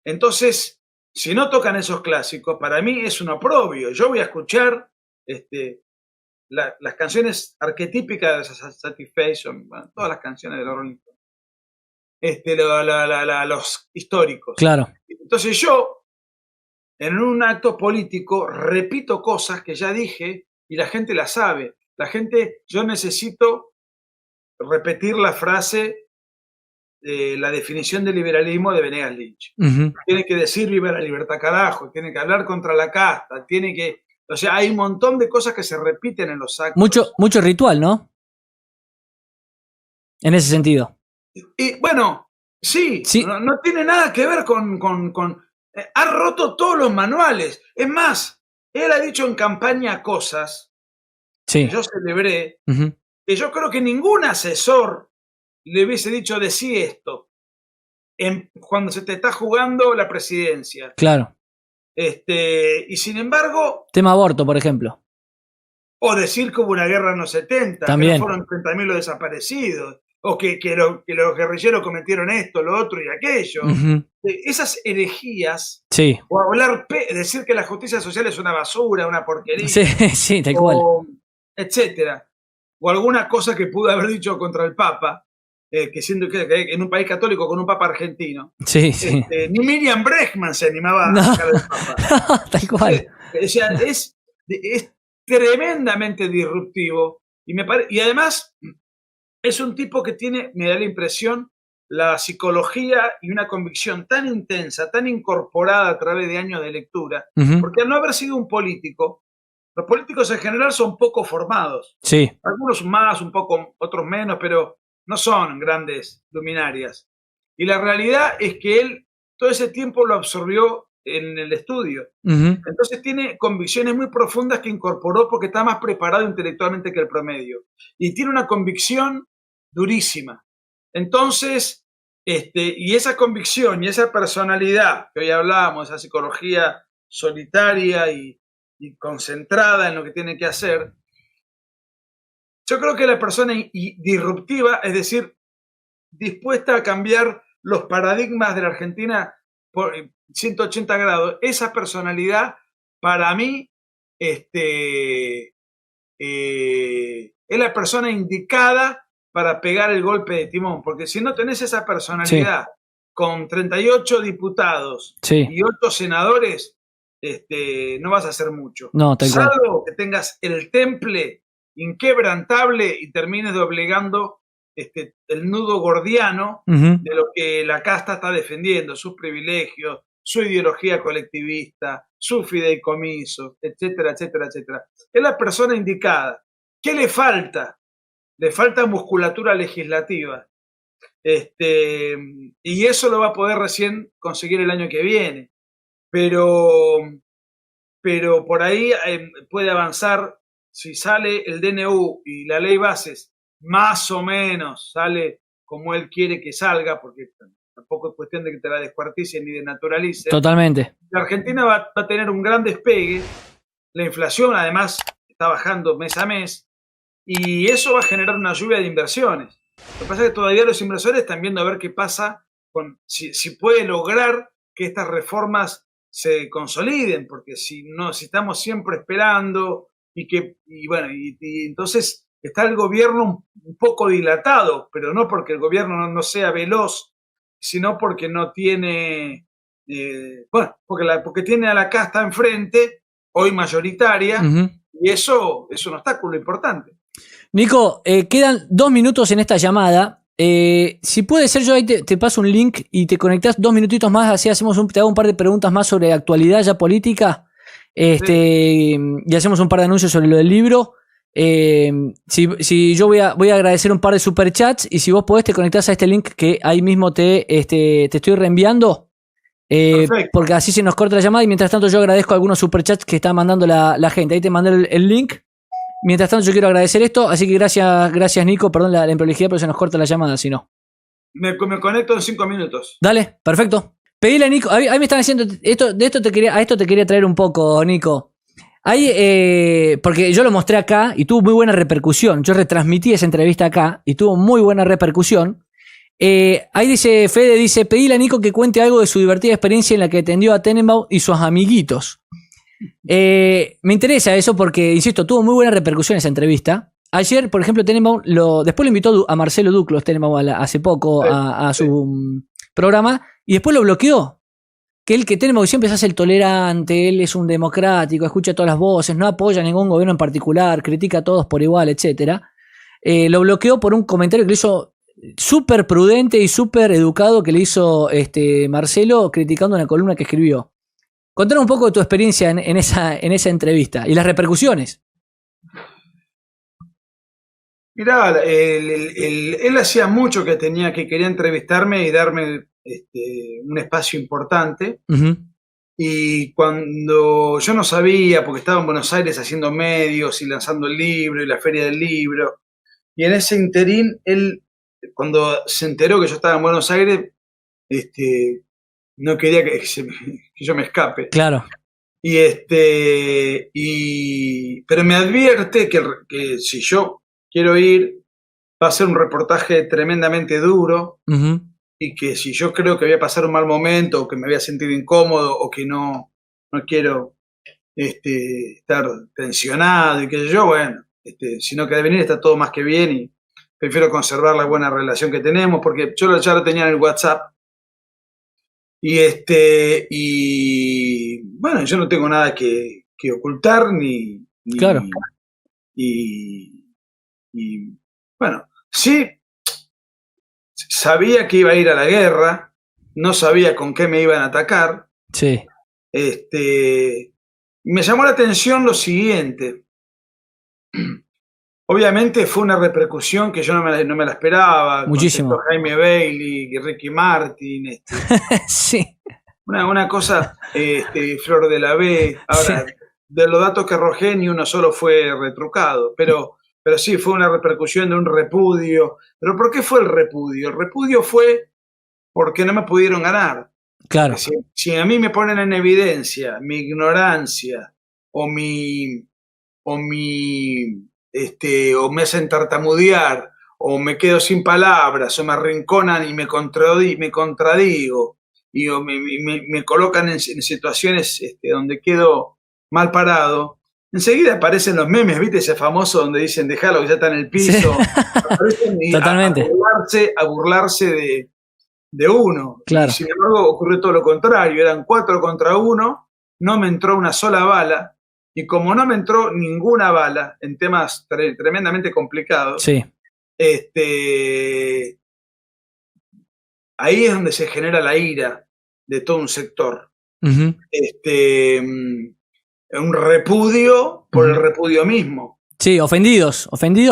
Entonces, si no tocan esos clásicos, para mí es un oprobio. Yo voy a escuchar las canciones arquetípicas de Satisfaction, bueno, todas las canciones de los Rolling Stones, los históricos. claro. Entonces yo, en un acto político, repito cosas que ya dije y la gente la sabe. Yo necesito repetir la frase, la definición de liberalismo de Venegas Lynch. Ujú. Tiene que decir viva la libertad, carajo, tiene que hablar contra la casta, o sea, hay un montón de cosas que se repiten en los actos. Mucho ritual, ¿no? En ese sentido. Y bueno, sí, Sí, no tiene nada que ver ha roto todos los manuales. Es más, él ha dicho en campaña cosas que sí. yo celebré, Ujú. que yo creo que ningún asesor le hubiese dicho decí esto cuando se te está jugando la presidencia. Claro. Y sin embargo, Tema aborto, por ejemplo. o decir que hubo una guerra en los 70, que no También. fueron 30.000 los desaparecidos, o que los guerrilleros cometieron esto, lo otro y aquello. Ujú. Esas herejías, Sí. o decir que la justicia social es una basura, una porquería, Sí, sí, tal cual. o etcétera, o alguna cosa que pudo haber dicho contra el Papa, que siendo que en un país católico con un Papa argentino, Sí, sí. ni Miriam Bregman se animaba No, a sacar al Papa. tal cual. O sea, es tremendamente disruptivo y además es un tipo que me da la impresión, la psicología y una convicción tan intensa, tan incorporada a través de años de lectura, Ujú. porque al no haber sido un político, los políticos en general son poco formados, Sí. algunos más, un poco, otros menos, pero no son grandes luminarias. Y la realidad es que él todo ese tiempo lo absorbió en el estudio. Ujú. Entonces tiene convicciones muy profundas que incorporó porque está más preparado intelectualmente que el promedio. Y tiene una convicción durísima. Entonces, y esa convicción y esa personalidad que hoy hablábamos, esa psicología solitaria y concentrada en lo que tiene que hacer, yo creo que la persona disruptiva, es decir, dispuesta a cambiar los paradigmas de la Argentina por 180 grados, esa personalidad para mí es la persona indicada para pegar el golpe de timón, porque si no tenés esa Sí. personalidad con 38 diputados Sí. y 8 senadores, no vas a hacer mucho. No, tal cual. Salvo que tengas el temple inquebrantable y termines doblegando el nudo gordiano Ujú. de lo que la casta está defendiendo, sus privilegios, su ideología colectivista, su fideicomiso, etcétera, etcétera, etcétera. Es la persona indicada. ¿Qué le falta? Le falta musculatura legislativa. Y eso lo va a poder recién conseguir el año que viene. Pero por ahí puede avanzar, si sale el DNU y la ley bases más o menos sale como él quiere que salga, porque tampoco es cuestión de que te la descuarticen ni desnaturalicen. Totalmente. La Argentina va a tener un gran despegue, la inflación además está bajando mes a mes, y eso va a generar una lluvia de inversiones. Lo que pasa es que todavía los inversores están viendo a ver qué pasa, si puede lograr que estas reformas se consoliden, porque si estamos siempre esperando y entonces está el gobierno un poco dilatado, pero no porque el gobierno no sea veloz, sino porque no tiene, porque tiene a la casta enfrente, hoy mayoritaria, y eso es un obstáculo importante. Nico, quedan 2 minutos en esta llamada. Si puede ser, yo ahí te paso un link y te conectás 2 minutitos más, así te hago un par de preguntas más sobre actualidad ya política, sí. Y hacemos un par de anuncios sobre lo del libro. Si yo voy a agradecer un par de superchats, y si vos podés te conectás a este link que ahí mismo te estoy reenviando, porque así se nos corta la llamada, y mientras tanto yo agradezco algunos superchats que está mandando la gente. Ahí te mandé el link. Mientras tanto yo quiero agradecer esto, así que gracias Nico, perdón la improlijidad, pero se nos corta la llamada, si no. Me conecto en 5 minutos. Dale, perfecto. Pedile a Nico, ahí me están haciendo, a esto te quería traer un poco, Nico. Ahí, porque yo lo mostré acá y tuvo muy buena repercusión. Yo retransmití esa entrevista acá y tuvo muy buena repercusión. Ahí dice, Fede dice, pedile a Nico que cuente algo de su divertida experiencia en la que atendió a Tenenbaum y sus amiguitos. Me interesa eso porque, insisto, tuvo muy buena repercusión esa entrevista. Ayer, por ejemplo, Tenenbaum después lo invitó a Marcelo Duclos, Tenenbaum hace poco a su programa, y después lo bloqueó. Que Tenenbaum siempre se hace el tolerante, él es un democrático, escucha todas las voces, no apoya a ningún gobierno en particular, critica a todos por igual, etc. Lo bloqueó por un comentario que le hizo súper prudente y súper educado, que le hizo Marcelo criticando una columna que escribió. Contanos un poco de tu experiencia en esa entrevista y las repercusiones. Mirá, él hacía mucho que quería entrevistarme y darme un espacio importante. Uh-huh. Y cuando yo no sabía, porque estaba en Buenos Aires haciendo medios y lanzando el libro y la feria del libro, y en ese interín, él, cuando se enteró que yo estaba en Buenos Aires, no quería que yo me escape. Claro. Pero me advierte que si yo quiero ir, va a ser un reportaje tremendamente duro. Uh-huh. Y que si yo creo que voy a pasar un mal momento, o que me voy a sentir incómodo, o que no quiero estar tensionado, y que yo, bueno, sino que de venir está todo más que bien, y prefiero conservar la buena relación que tenemos, porque yo ya lo tenía en el WhatsApp. Y bueno, yo no tengo nada que ocultar, ni claro. Y bueno, sí, sabía que iba a ir a la guerra, no sabía con qué me iban a atacar. Sí. Me llamó la atención lo siguiente. Obviamente fue una repercusión que yo no me la esperaba. Muchísimo. Jaime Bailey, Ricky Martin. Sí. Una cosa, Flor de la B. Ahora, sí. De los datos que arrojé, ni uno solo fue retrucado. Pero sí, fue una repercusión de un repudio. ¿Pero por qué fue el repudio? El repudio fue porque no me pudieron ganar. Claro. Si a mí me ponen en evidencia mi ignorancia o me hacen tartamudear, o me quedo sin palabras, o me arrinconan y me contradigo, y me colocan en situaciones donde quedo mal parado, enseguida aparecen los memes, ¿viste? Ese famoso donde dicen, déjalo que ya está en el piso. Sí. Aparecen Totalmente. A burlarse de uno. Claro. Y sin embargo, ocurrió todo lo contrario. Eran 4 contra 1, no me entró una sola bala. Y como no me entró ninguna bala en temas tremendamente complicados, sí. Ahí es donde se genera la ira de todo un sector. Uh-huh. Un repudio por uh-huh. el repudio mismo. Sí, ofendidos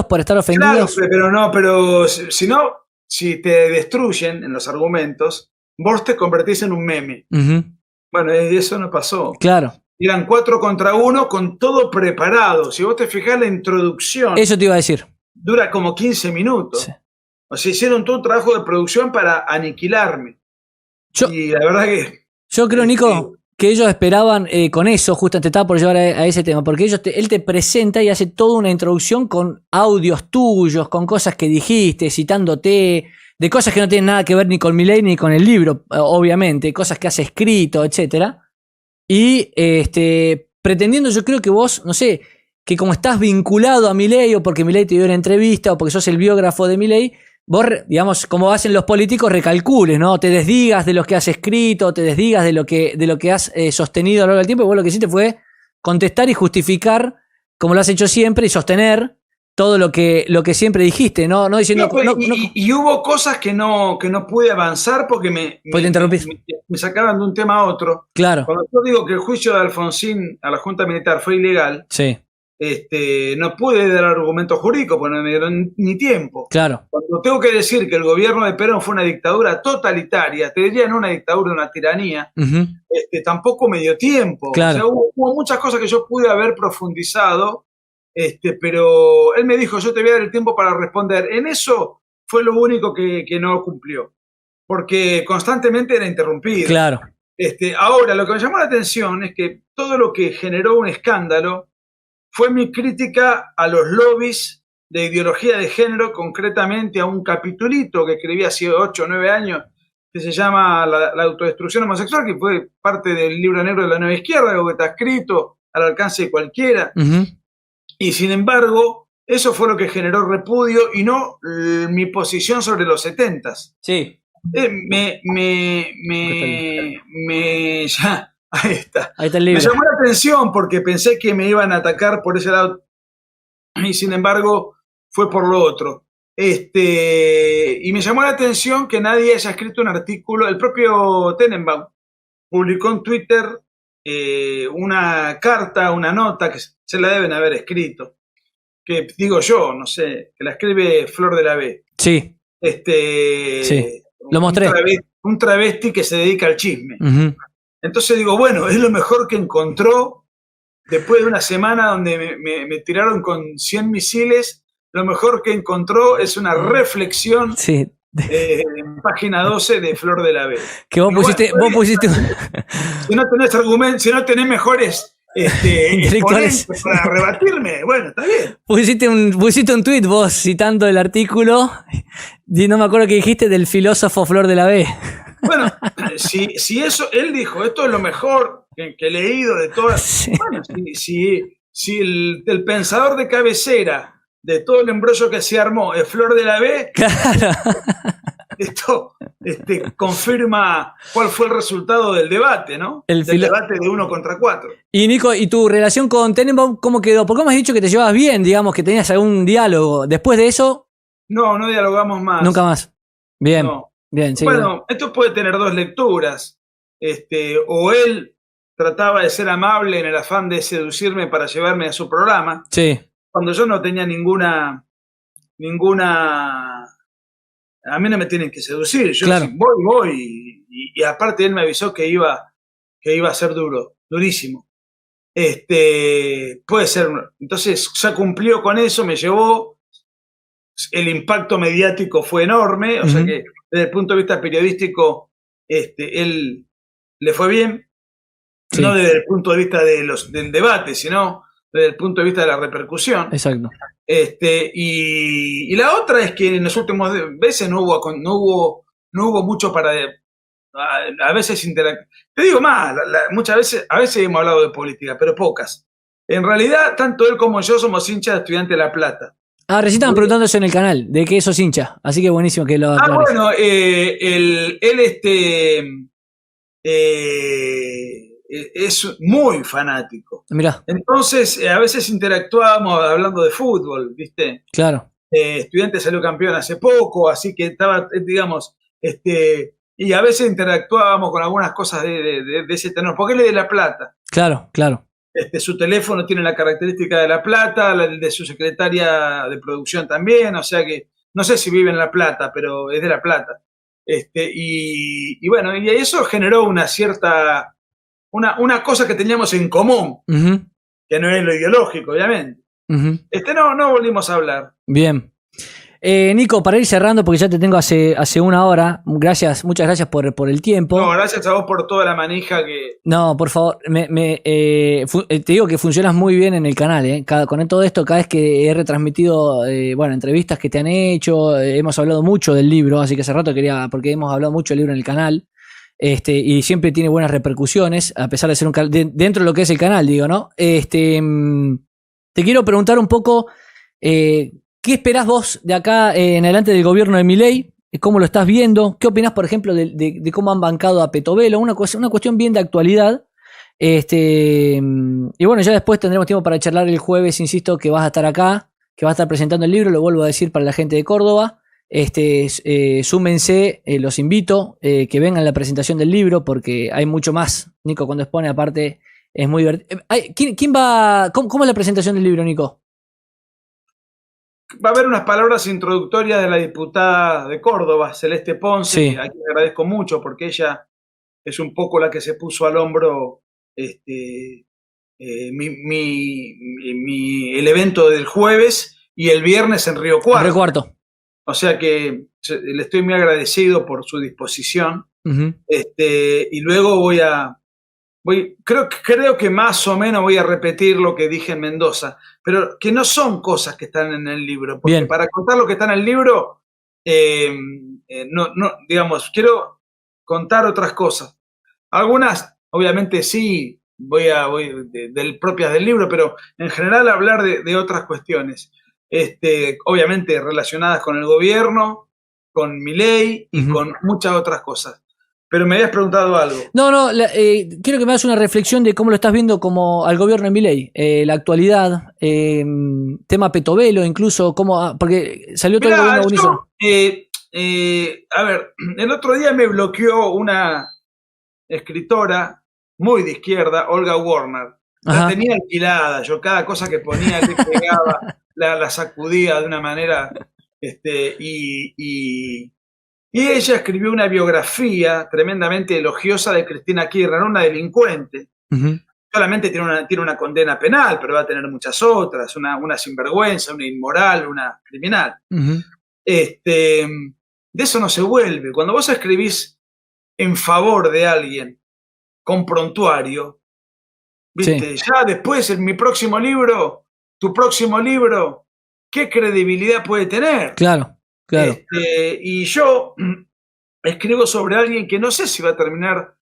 por estar ofendidos. Claro, pero si te destruyen en los argumentos, vos te convertís en un meme. Uh-huh. Bueno, eso no pasó. Claro. Eran 4 contra 1 con todo preparado. Si vos te fijás la introducción. Eso te iba a decir. dura como 15 minutos. Sí. O sea, hicieron todo un trabajo de producción para aniquilarme. Y la verdad que... Yo creo, Nico, que ellos esperaban con eso, justo te estaba por llevar a ese tema, porque él te presenta y hace toda una introducción con audios tuyos, con cosas que dijiste, citándote, de cosas que no tienen nada que ver ni con Milei ni con el libro, obviamente, cosas que has escrito, etcétera. Y pretendiendo, yo creo que vos, no sé, que como estás vinculado a Milei, o porque Milei te dio una entrevista, o porque sos el biógrafo de Milei, vos, digamos, como hacen los políticos, recalcules, ¿no? Te desdigas de lo que has escrito, te desdigas de lo que has sostenido a lo largo del tiempo, y vos lo que hiciste fue contestar y justificar, como lo has hecho siempre, y sostener todo lo que siempre dijiste, ¿no? No diciendo... Y hubo cosas que no pude avanzar porque me sacaban de un tema a otro. Claro. Cuando yo digo que el juicio de Alfonsín a la Junta Militar fue ilegal, sí. No pude dar argumentos jurídicos porque no me dieron ni tiempo. Claro. Cuando tengo que decir que el gobierno de Perón fue una dictadura totalitaria, te diría no una dictadura, una tiranía, tampoco me dio tiempo. Claro. O sea, hubo muchas cosas que yo pude haber profundizado, pero él me dijo, yo te voy a dar el tiempo para responder. En eso fue lo único que no cumplió, porque constantemente era interrumpido. Claro. Ahora, lo que me llamó la atención es que todo lo que generó un escándalo fue mi crítica a los lobbies de ideología de género, concretamente a un capitulito que escribí hace 8 o 9 años, que se llama la autodestrucción homosexual, que fue parte del libro negro de la nueva izquierda, algo que está escrito al alcance de cualquiera. Y sin embargo, eso fue lo que generó repudio y no mi posición sobre los 70s. Sí. Ahí está. Ahí está el libro. Me llamó la atención porque pensé que me iban a atacar por ese lado y sin embargo fue por lo otro. Y me llamó la atención que nadie haya escrito un artículo. El propio Tenenbaum publicó en Twitter una carta, una nota que se la deben haber escrito. Que digo yo, no sé, que la escribe Flor de la B. Sí. Sí. Lo mostré. Un travesti que se dedica al chisme. Entonces digo, bueno, es lo mejor que encontró después de una semana donde me tiraron con 100 misiles. Lo mejor que encontró es una reflexión en página 12 de Flor de la B. Que vos pusiste... Si no tenés argumentos, si no tenés mejores exponentes para rebatirme, bueno, está bien. Pusiste un tuit vos citando el artículo, y no me acuerdo qué dijiste, del filósofo Flor de la B. Bueno, si eso, él dijo, esto es lo mejor que he leído de todas. Sí. Bueno, si el pensador de cabecera de todo el embrollo que se armó es Flor de la B, claro. Esto confirma cuál fue el resultado del debate, ¿no? Del debate de 1 contra 4. Y Nico, ¿y tu relación con Tenenbaum cómo quedó? Porque me has dicho que te llevabas bien, digamos, que tenías algún diálogo. Después de eso... No dialogamos más. Nunca más. Bien. No. Bien, sí. Bueno, esto puede tener dos lecturas. O él trataba de ser amable en el afán de seducirme para llevarme a su programa. Sí. Cuando yo no tenía ninguna... A mí no me tienen que seducir. Yo claro. voy. Y aparte él me avisó que iba a ser durísimo. Puede ser. Entonces ya cumplió con eso, me llevó. El impacto mediático fue enorme. O sea que desde el punto de vista periodístico, él le fue bien. Sí. No desde el punto de vista del debate, sino desde el punto de vista de la repercusión. Exacto. Y la otra es que en las últimas veces no hubo mucho para a veces interactuar. Te digo más, muchas veces, a veces hemos hablado de política, pero pocas. En realidad, tanto él como yo somos hinchas de Estudiantes de La Plata. Ah, recién estaban preguntando eso en el canal, de que sos hincha, así que buenísimo que lo aclares. Bueno, él es muy fanático. Mirá. Entonces, a veces interactuábamos hablando de fútbol, ¿viste? Claro. Estudiantes salió campeón hace poco, así que estaba, digamos, y a veces interactuábamos con algunas cosas de ese tenor, porque él es de La Plata. Claro. Su teléfono tiene la característica de La Plata, el de su secretaria de producción también, o sea que no sé si vive en La Plata, pero es de La Plata. Y bueno, y eso generó una cierta... Una cosa que teníamos en común, que no es lo ideológico, obviamente. No volvimos a hablar. Bien. Nico, para ir cerrando, porque ya te tengo hace una hora, muchas gracias por el tiempo. No, gracias a vos por toda la manija que... No, por favor, te digo que funcionas muy bien en el canal, con todo esto, cada vez que he retransmitido, entrevistas que te han hecho, hemos hablado mucho del libro, así que hace rato porque hemos hablado mucho del libro en el canal, y siempre tiene buenas repercusiones, a pesar de ser un canal, dentro de lo que es el canal, digo, ¿no? Te quiero preguntar un poco, ¿qué esperás vos de acá en adelante del gobierno de Milei? ¿Cómo lo estás viendo? ¿Qué opinás, por ejemplo, de cómo han bancado a Petovelo? Una cuestión bien de actualidad. Y bueno, ya después tendremos tiempo para charlar el jueves, insisto, que vas a estar acá, que vas a estar presentando el libro, lo vuelvo a decir para la gente de Córdoba. Súmense, los invito, que vengan a la presentación del libro, porque hay mucho más. Nico, cuando expone, aparte, es muy divertido. ¿Quién va? ¿Cómo es la presentación del libro, Nico? Va a haber unas palabras introductorias de la diputada de Córdoba, Celeste Ponce, Sí. a quien le agradezco mucho porque ella es un poco la que se puso al hombro el evento del jueves y el viernes en Río Cuarto. Río Cuarto. O sea que le estoy muy agradecido por su disposición. Y luego creo que más o menos voy a repetir lo que dije en Mendoza, pero que no son cosas que están en el libro, porque Bien. para contar lo que está en el libro, quiero contar otras cosas. Algunas, obviamente sí, propias del libro, pero en general hablar de otras cuestiones, obviamente relacionadas con el gobierno, con Milei y con muchas otras cosas. Pero me habías preguntado algo. No, quiero que me hagas una reflexión de cómo lo estás viendo como al gobierno de Milei, la actualidad, tema Petovelo, incluso, porque salió todo el gobierno unísono. A ver, el otro día me bloqueó una escritora muy de izquierda, Olga Warner. La tenía alquilada, yo cada cosa que ponía le pegaba, la sacudía de una manera, y ella escribió una biografía tremendamente elogiosa de Cristina Kirchner, una delincuente. Solamente tiene una condena penal, pero va a tener muchas otras, una sinvergüenza, una inmoral, una criminal. De eso no se vuelve. Cuando vos escribís en favor de alguien con prontuario, ¿viste? Sí. Ya después, en tu próximo libro, ¿qué credibilidad puede tener? Claro. Y yo escribo sobre alguien que no sé si va a terminar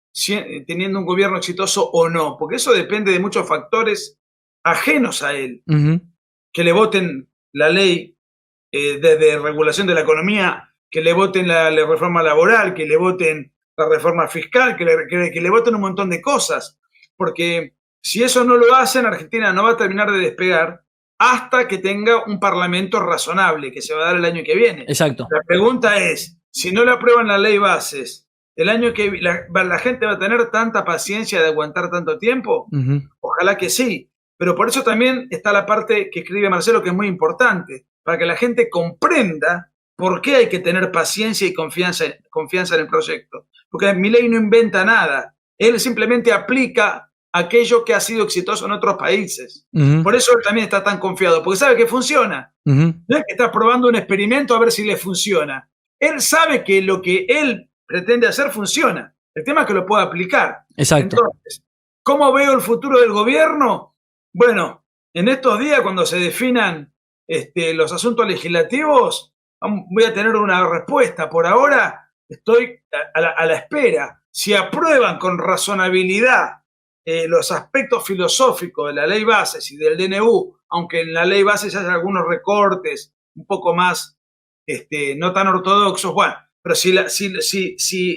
teniendo un gobierno exitoso o no, porque eso depende de muchos factores ajenos a él. Que le voten la ley de regulación de la economía, que le voten la reforma laboral, que le voten la reforma fiscal, que le voten un montón de cosas, porque si eso no lo hacen, Argentina no va a terminar de despegar hasta que tenga un parlamento razonable, que se va a dar el año que viene. Exacto. La pregunta es, si no le aprueban la ley bases, el año que la gente va a tener tanta paciencia de aguantar tanto tiempo. Ojalá que sí, pero por eso también está la parte que escribe Marcelo, que es muy importante, para que la gente comprenda por qué hay que tener paciencia y confianza en el proyecto. Porque Milei no inventa nada, él simplemente aplica aquello que ha sido exitoso en otros países. Por eso él también está tan confiado, porque sabe que funciona. No es que está probando un experimento a ver si le funciona. Él sabe que lo que él pretende hacer funciona. El tema es que lo pueda aplicar. Exacto. Entonces, ¿cómo veo el futuro del gobierno? Bueno, en estos días, cuando se definan los asuntos legislativos, voy a tener una respuesta. Por ahora estoy a la espera. Si aprueban con razonabilidad los aspectos filosóficos de la ley bases y del DNU, aunque en la ley bases haya algunos recortes un poco más no tan ortodoxos, bueno, pero si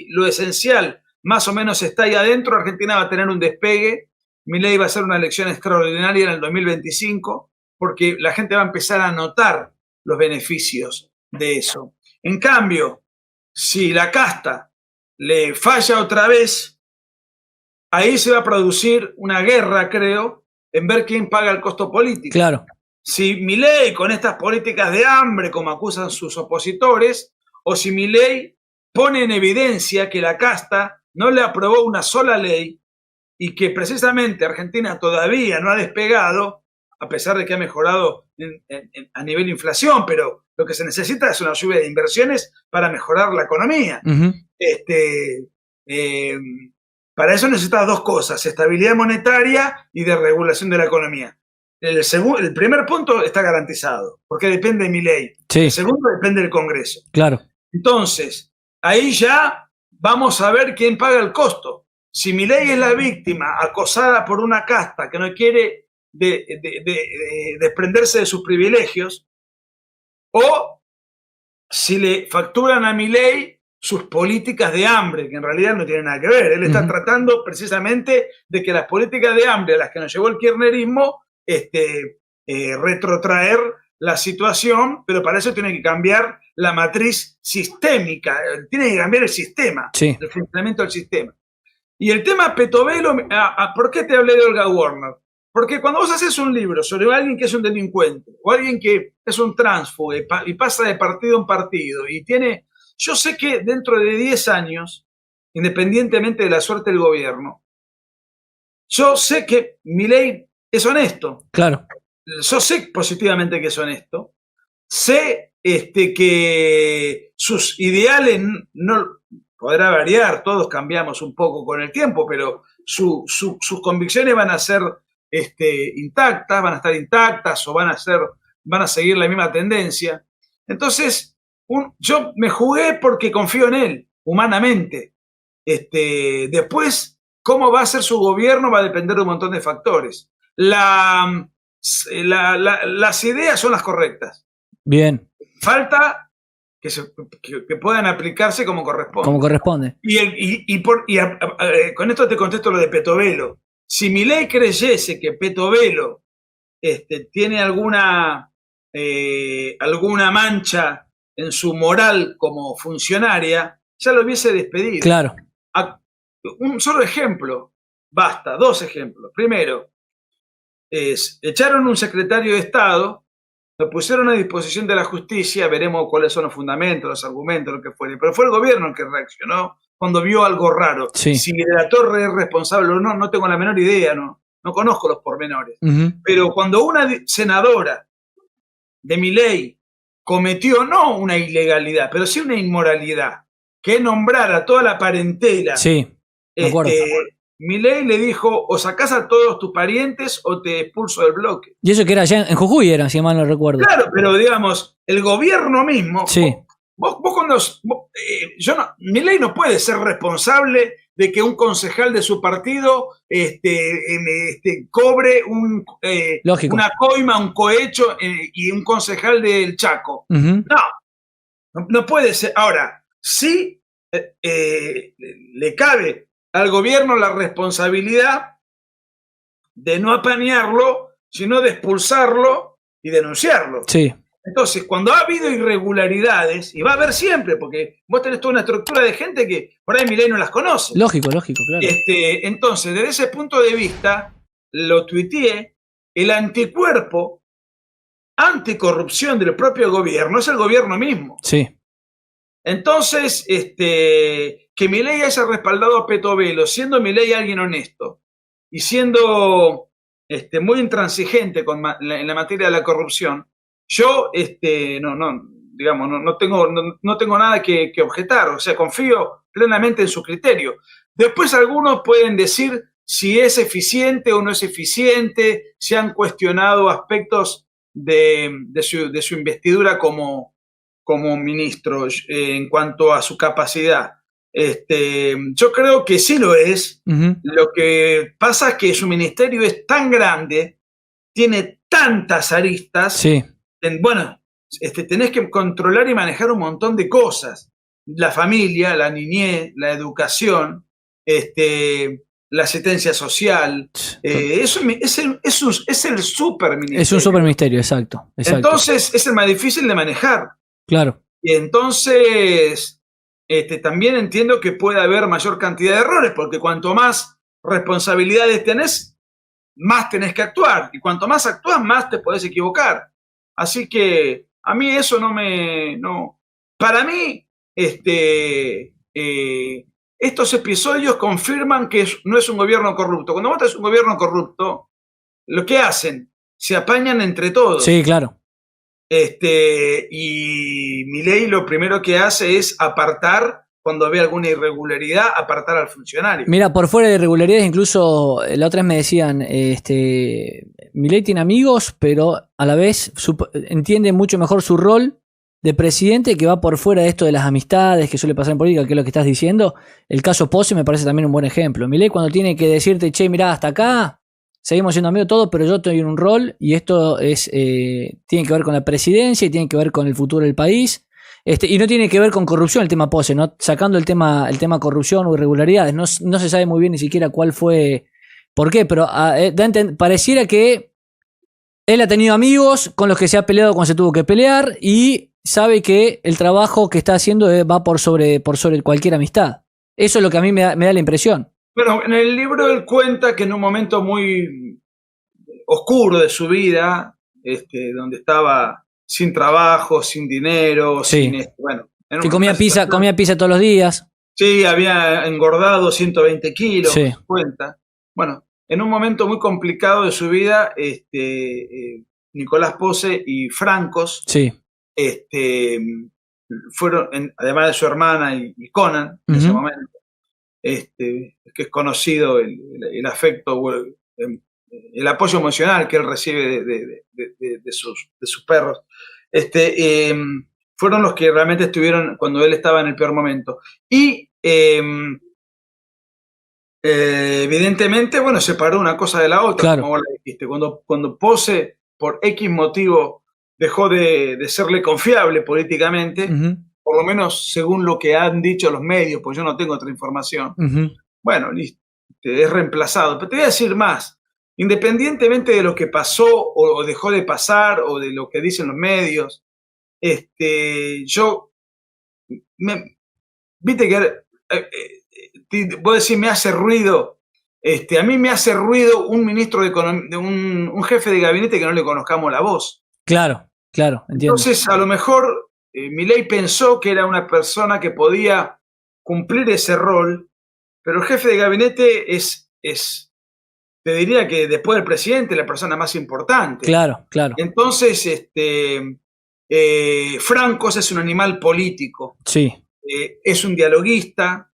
lo esencial más o menos está ahí adentro, Argentina va a tener un despegue. Milei va a hacer una elección extraordinaria en el 2025, porque la gente va a empezar a notar los beneficios de eso. En cambio, si la casta le falla otra vez, ahí se va a producir una guerra, creo, en ver quién paga el costo político. Claro. Si Milei, con estas políticas de hambre, como acusan sus opositores, o si Milei pone en evidencia que la casta no le aprobó una sola ley y que precisamente Argentina todavía no ha despegado, a pesar de que ha mejorado a nivel inflación, pero lo que se necesita es una lluvia de inversiones para mejorar la economía. Ujú. Para eso necesitas dos cosas, estabilidad monetaria y de regulación de la economía. El primer punto está garantizado, porque depende de Milei. Sí. El segundo depende del Congreso. Claro. Entonces, ahí ya vamos a ver quién paga el costo. Si Milei es la víctima acosada por una casta que no quiere desprenderse de sus privilegios, o si le facturan a Milei sus políticas de hambre, que en realidad no tienen nada que ver. Él está tratando precisamente de que las políticas de hambre a las que nos llevó el kirchnerismo retrotraer la situación, pero para eso tiene que cambiar la matriz sistémica, tiene que cambiar el sistema, sí, el funcionamiento del sistema. Y el tema Petovelo, ¿por qué te hablé de Olga Warner? Porque cuando vos haces un libro sobre alguien que es un delincuente o alguien que es un tránsfugo y pasa de partido en partido y tiene, yo sé que dentro de 10 años, independientemente de la suerte del gobierno, yo sé que Milei es honesto. Claro. Yo sé positivamente que es honesto. Sé que sus ideales no podrá variar, todos cambiamos un poco con el tiempo, pero sus convicciones van a ser intactas, van a estar intactas o van a seguir la misma tendencia. Entonces, yo me jugué porque confío en él, humanamente. Después, cómo va a ser su gobierno va a depender de un montón de factores. Las ideas son las correctas. Bien. Falta que puedan aplicarse como corresponde. Como corresponde. Con esto te contesto lo de Petovelo. Si Milei creyese que Petovelo tiene alguna mancha en su moral como funcionaria, ya lo hubiese despedido. Claro. Un solo ejemplo, basta, 2 ejemplos. Primero, echaron un secretario de Estado, lo pusieron a disposición de la justicia, veremos cuáles son los fundamentos, los argumentos, lo que fuere, pero fue el gobierno el que reaccionó cuando vio algo raro. Sí. Si de la Torre es responsable o no, no tengo la menor idea, no conozco los pormenores. Pero cuando una senadora de Milei cometió no una ilegalidad, pero sí una inmoralidad, que es nombrar a toda la parentela, sí, me acuerdo. Milei le dijo, o sacás a todos tus parientes o te expulso del bloque. Y eso que era allá en Jujuy, era, si mal no recuerdo. Claro, pero digamos, el gobierno mismo, sí. Milei no puede ser responsable de que un concejal de su partido cobre una coima, un cohecho y un concejal del Chaco. No puede ser. Ahora, sí le cabe al gobierno la responsabilidad de no apañarlo, sino de expulsarlo y denunciarlo. Sí. Entonces, cuando ha habido irregularidades, y va a haber siempre, porque vos tenés toda una estructura de gente que por ahí Milei no las conoce. Lógico, claro. Entonces, desde ese punto de vista, lo tuiteé, el anticuerpo anticorrupción del propio gobierno es el gobierno mismo. Sí. Entonces, que Milei haya respaldado a Petovelo, siendo Milei alguien honesto y siendo muy intransigente en la materia de la corrupción, yo no tengo nada que objetar, o sea, confío plenamente en su criterio. Después algunos pueden decir si es eficiente o no es eficiente, si han cuestionado aspectos de su investidura como ministro en cuanto a su capacidad. Yo creo que sí lo es. Lo que pasa es que su ministerio es tan grande, tiene tantas aristas. Sí. Tenés que controlar y manejar un montón de cosas. La familia, la niñez, la educación, la asistencia social. Es el superministerio. Es un superministerio, exacto. Entonces es el más difícil de manejar. Claro. Y entonces también entiendo que puede haber mayor cantidad de errores, porque cuanto más responsabilidades tenés, más tenés que actuar. Y cuanto más actúas, más te podés equivocar. Así que a mí eso no. Para mí, estos episodios confirman que no es un gobierno corrupto. Cuando vos tenés un gobierno corrupto, lo que hacen se apañan entre todos. Sí, claro. Y Milei lo primero que hace es apartar, cuando ve alguna irregularidad, apartar al funcionario. Mira, por fuera de irregularidades, incluso la otra vez me decían, Milei tiene amigos, pero a la vez entiende mucho mejor su rol de presidente, que va por fuera de esto de las amistades que suele pasar en política, que es lo que estás diciendo. El caso Pose me parece también un buen ejemplo. Milei, cuando tiene que decirte, che, mirá, hasta acá seguimos siendo amigos todos, pero yo estoy en un rol y esto tiene que ver con la presidencia y tiene que ver con el futuro del país. Y no tiene que ver con corrupción el tema Pose, ¿no? Sacando el tema corrupción o irregularidades. No se sabe muy bien ni siquiera cuál fue, por qué, pero pareciera que él ha tenido amigos con los que se ha peleado cuando se tuvo que pelear y sabe que el trabajo que está haciendo va por sobre cualquier amistad. Eso es lo que a mí me da la impresión. Bueno, en el libro él cuenta que en un momento muy oscuro de su vida, donde estaba sin trabajo, sin dinero, sí. Que comía pizza todos los días. Sí, había engordado 120 kilos, sí. Cuenta. Bueno, en un momento muy complicado de su vida, Nicolás Pose y Francos, sí. fueron, además de su hermana y Conan, en ese momento, que es conocido el afecto, el apoyo emocional que él recibe de sus perros, fueron los que realmente estuvieron cuando él estaba en el peor momento. Y evidentemente, bueno, separó una cosa de la otra, claro. como vos la dijiste. Cuando Pose, por X motivo, dejó de serle confiable políticamente, por lo menos según lo que han dicho los medios, pues yo no tengo otra información, bueno, listo, es reemplazado. Pero te voy a decir más, independientemente de lo que pasó o dejó de pasar o de lo que dicen los medios, viste que vos decís, me hace ruido, a mí me hace ruido un ministro de Economía, un jefe de gabinete que no le conozcamos la voz. Claro, entiendo. Entonces, a lo mejor Milei pensó que era una persona que podía cumplir ese rol, pero el jefe de gabinete es te diría que después del presidente, la persona más importante. Claro. Entonces, Francos es un animal político. Sí. Es un dialoguista,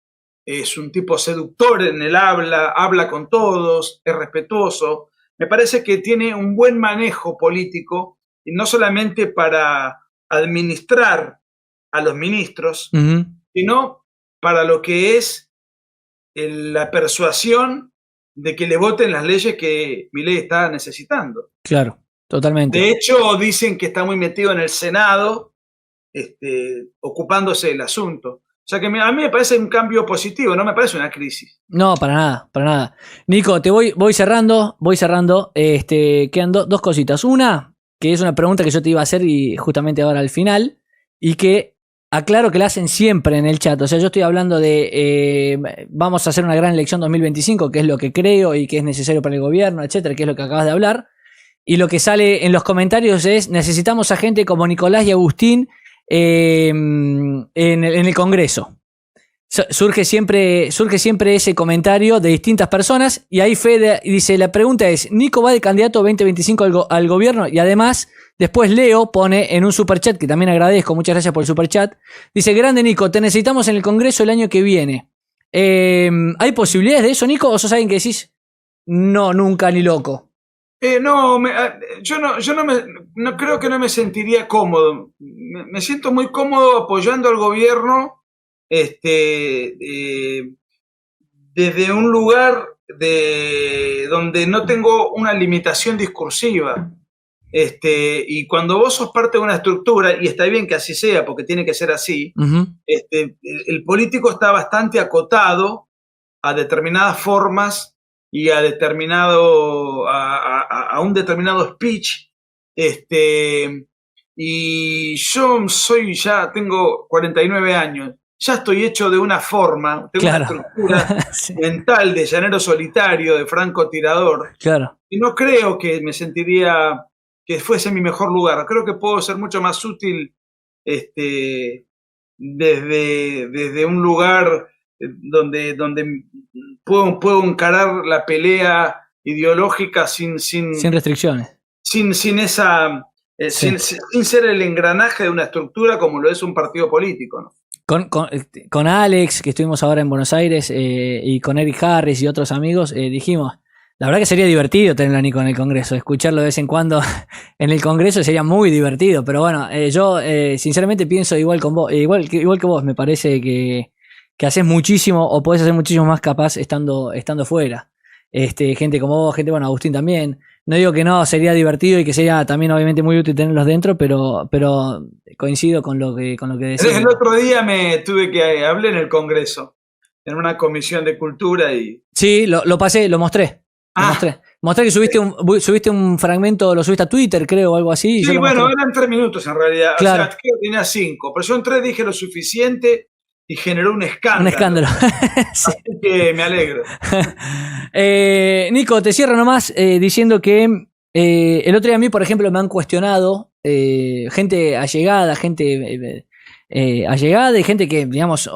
es un tipo seductor en el habla con todos, es respetuoso. Me parece que tiene un buen manejo político, y no solamente para administrar a los ministros, sino para lo que es la persuasión de que le voten las leyes que Milei está necesitando. Claro, totalmente. De hecho, dicen que está muy metido en el Senado, ocupándose del asunto. O sea que a mí me parece un cambio positivo, no me parece una crisis. No, para nada. Nico, te voy cerrando. Quedan dos cositas. Una, que es una pregunta que yo te iba a hacer y justamente ahora al final, y que aclaro que la hacen siempre en el chat. O sea, yo estoy hablando de vamos a hacer una gran elección 2025, que es lo que creo y que es necesario para el gobierno, etcétera, que es lo que acabas de hablar. Y lo que sale en los comentarios es: necesitamos a gente como Nicolás y Agustín en el Congreso. Surge siempre ese comentario de distintas personas, y ahí Fede dice, la pregunta es, ¿Nico va de candidato 2025 al gobierno? Y además, después Leo pone en un superchat, que también agradezco, muchas gracias por el superchat, dice, grande Nico, te necesitamos en el Congreso el año que viene. ¿Hay posibilidades de eso, Nico? ¿O sos alguien que decís, no, nunca, ni loco? Yo no creo que no me sentiría cómodo. Me siento muy cómodo apoyando al gobierno, desde un lugar donde no tengo una limitación discursiva. Y cuando vos sos parte de una estructura, y está bien que así sea, porque tiene que ser así, el político está bastante acotado a determinadas formas y a un determinado speech. Y yo tengo 49 años, ya estoy hecho de una forma, tengo una estructura sí. mental de llanero solitario, de francotirador, y no creo que me sentiría que fuese mi mejor lugar. Creo que puedo ser mucho más útil desde un lugar donde puedo encarar la pelea ideológica sin restricciones. sin esa, sin ser el engranaje de una estructura como lo es un partido político, ¿no? Con Alex, que estuvimos ahora en Buenos Aires, y con Eric Harris y otros amigos, dijimos, la verdad que sería divertido tener a Nico en el Congreso, escucharlo de vez en cuando en el Congreso sería muy divertido, pero bueno, yo sinceramente pienso igual con vos, igual que vos, me parece que haces muchísimo o podés hacer muchísimo más capaz estando fuera. Gente como vos, gente, bueno, Agustín también. No digo que no, sería divertido y que sería también obviamente muy útil tenerlos dentro, pero coincido con lo que decís. El otro día hablé en el Congreso, en una comisión de cultura y... Sí, lo pasé, lo mostré. Mostré que subiste un fragmento, lo subiste a Twitter, creo, o algo así. Sí, bueno, eran 3 minutos en realidad. Claro. O sea, creo que tenía 5, pero yo en 3 dije lo suficiente y generó un escándalo. Un escándalo. Sí. Así que me alegro. Nico, te cierro nomás diciendo que el otro día a mí, por ejemplo, me han cuestionado gente allegada, allegada y gente que, digamos,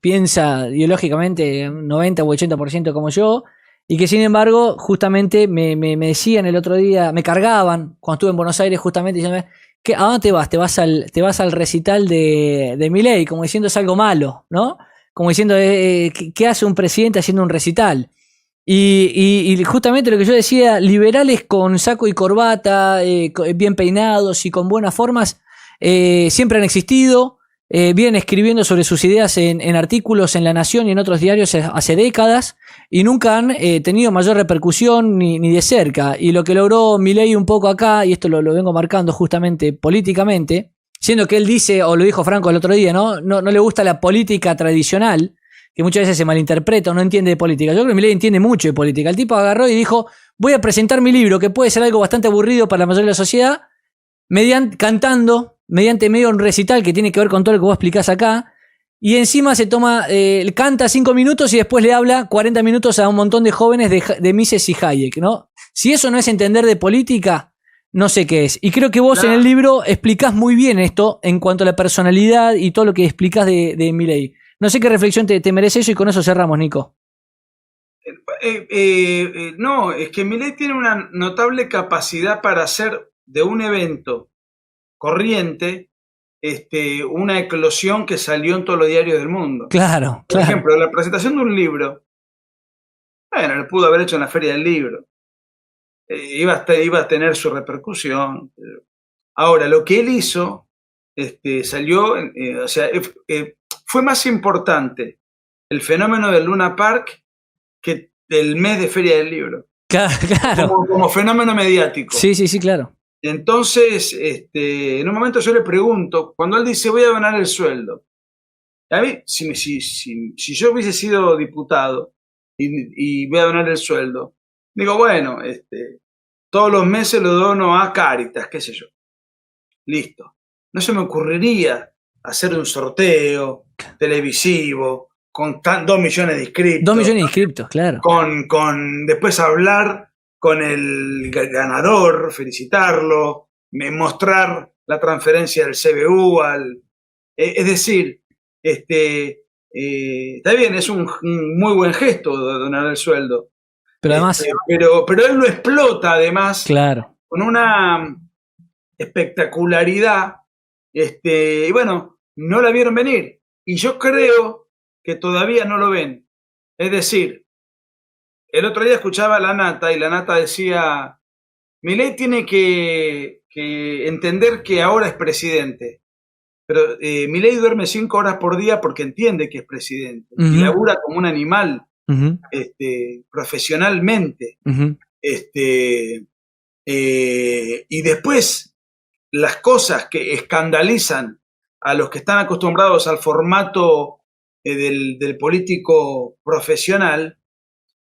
piensa ideológicamente un 90 u 80% como yo, y que sin embargo, justamente me decían el otro día, me cargaban cuando estuve en Buenos Aires, justamente diciendo, ¿a dónde te vas? Te vas al recital de Milei, como diciendo es algo malo, ¿no? Como diciendo, ¿qué hace un presidente haciendo un recital? Y justamente lo que yo decía, liberales con saco y corbata, bien peinados y con buenas formas, siempre han existido, vienen escribiendo sobre sus ideas en artículos en La Nación y en otros diarios hace décadas, y nunca han tenido mayor repercusión ni de cerca. Y lo que logró Milei un poco acá, y esto lo vengo marcando justamente políticamente, siendo que él dice, o lo dijo Franco el otro día, no le gusta la política tradicional, que muchas veces se malinterpreta o no entiende de política. Yo creo que Milei entiende mucho de política. El tipo agarró y dijo, voy a presentar mi libro, que puede ser algo bastante aburrido para la mayoría de la sociedad, cantando, mediante medio un recital que tiene que ver con todo lo que vos explicás acá, y encima se canta 5 minutos y después le habla 40 minutos a un montón de jóvenes de Mises y Hayek, ¿no? Si eso no es entender de política, no sé qué es. Y creo que vos en el libro explicás muy bien esto en cuanto a la personalidad y todo lo que explicás de Milei. No sé qué reflexión te merece eso, y con eso cerramos, Nico. No, es que Milei tiene una notable capacidad para hacer de un evento corriente una eclosión que salió en todos los diarios del mundo. Claro. Por ejemplo, la presentación de un libro, bueno, lo pudo haber hecho en la Feria del Libro. Iba a tener su repercusión. Ahora, lo que él hizo salió, o sea, fue más importante el fenómeno del Luna Park que el mes de Feria del Libro. Claro. Como fenómeno mediático. Sí, claro. Entonces, en un momento yo le pregunto, cuando él dice voy a donar el sueldo, a mí, si yo hubiese sido diputado y voy a donar el sueldo, digo, bueno, todos los meses lo dono a Cáritas, qué sé yo. Listo. No se me ocurriría hacer un sorteo televisivo con 2 millones de inscriptos. 2 millones de inscriptos, claro. Con después hablar con el ganador, felicitarlo, mostrar la transferencia del CBU es decir, está bien, es un muy buen gesto de donar el sueldo. Pero además... pero él lo explota además, claro, con una espectacularidad, y bueno, no la vieron venir. Y yo creo que todavía no lo ven. Es decir, el otro día escuchaba a la Nata y la Nata decía, Milei tiene que entender que ahora es presidente, pero Milei duerme 5 horas por día porque entiende que es presidente, y labura como un animal, profesionalmente. Y después las cosas que escandalizan a los que están acostumbrados al formato del político profesional,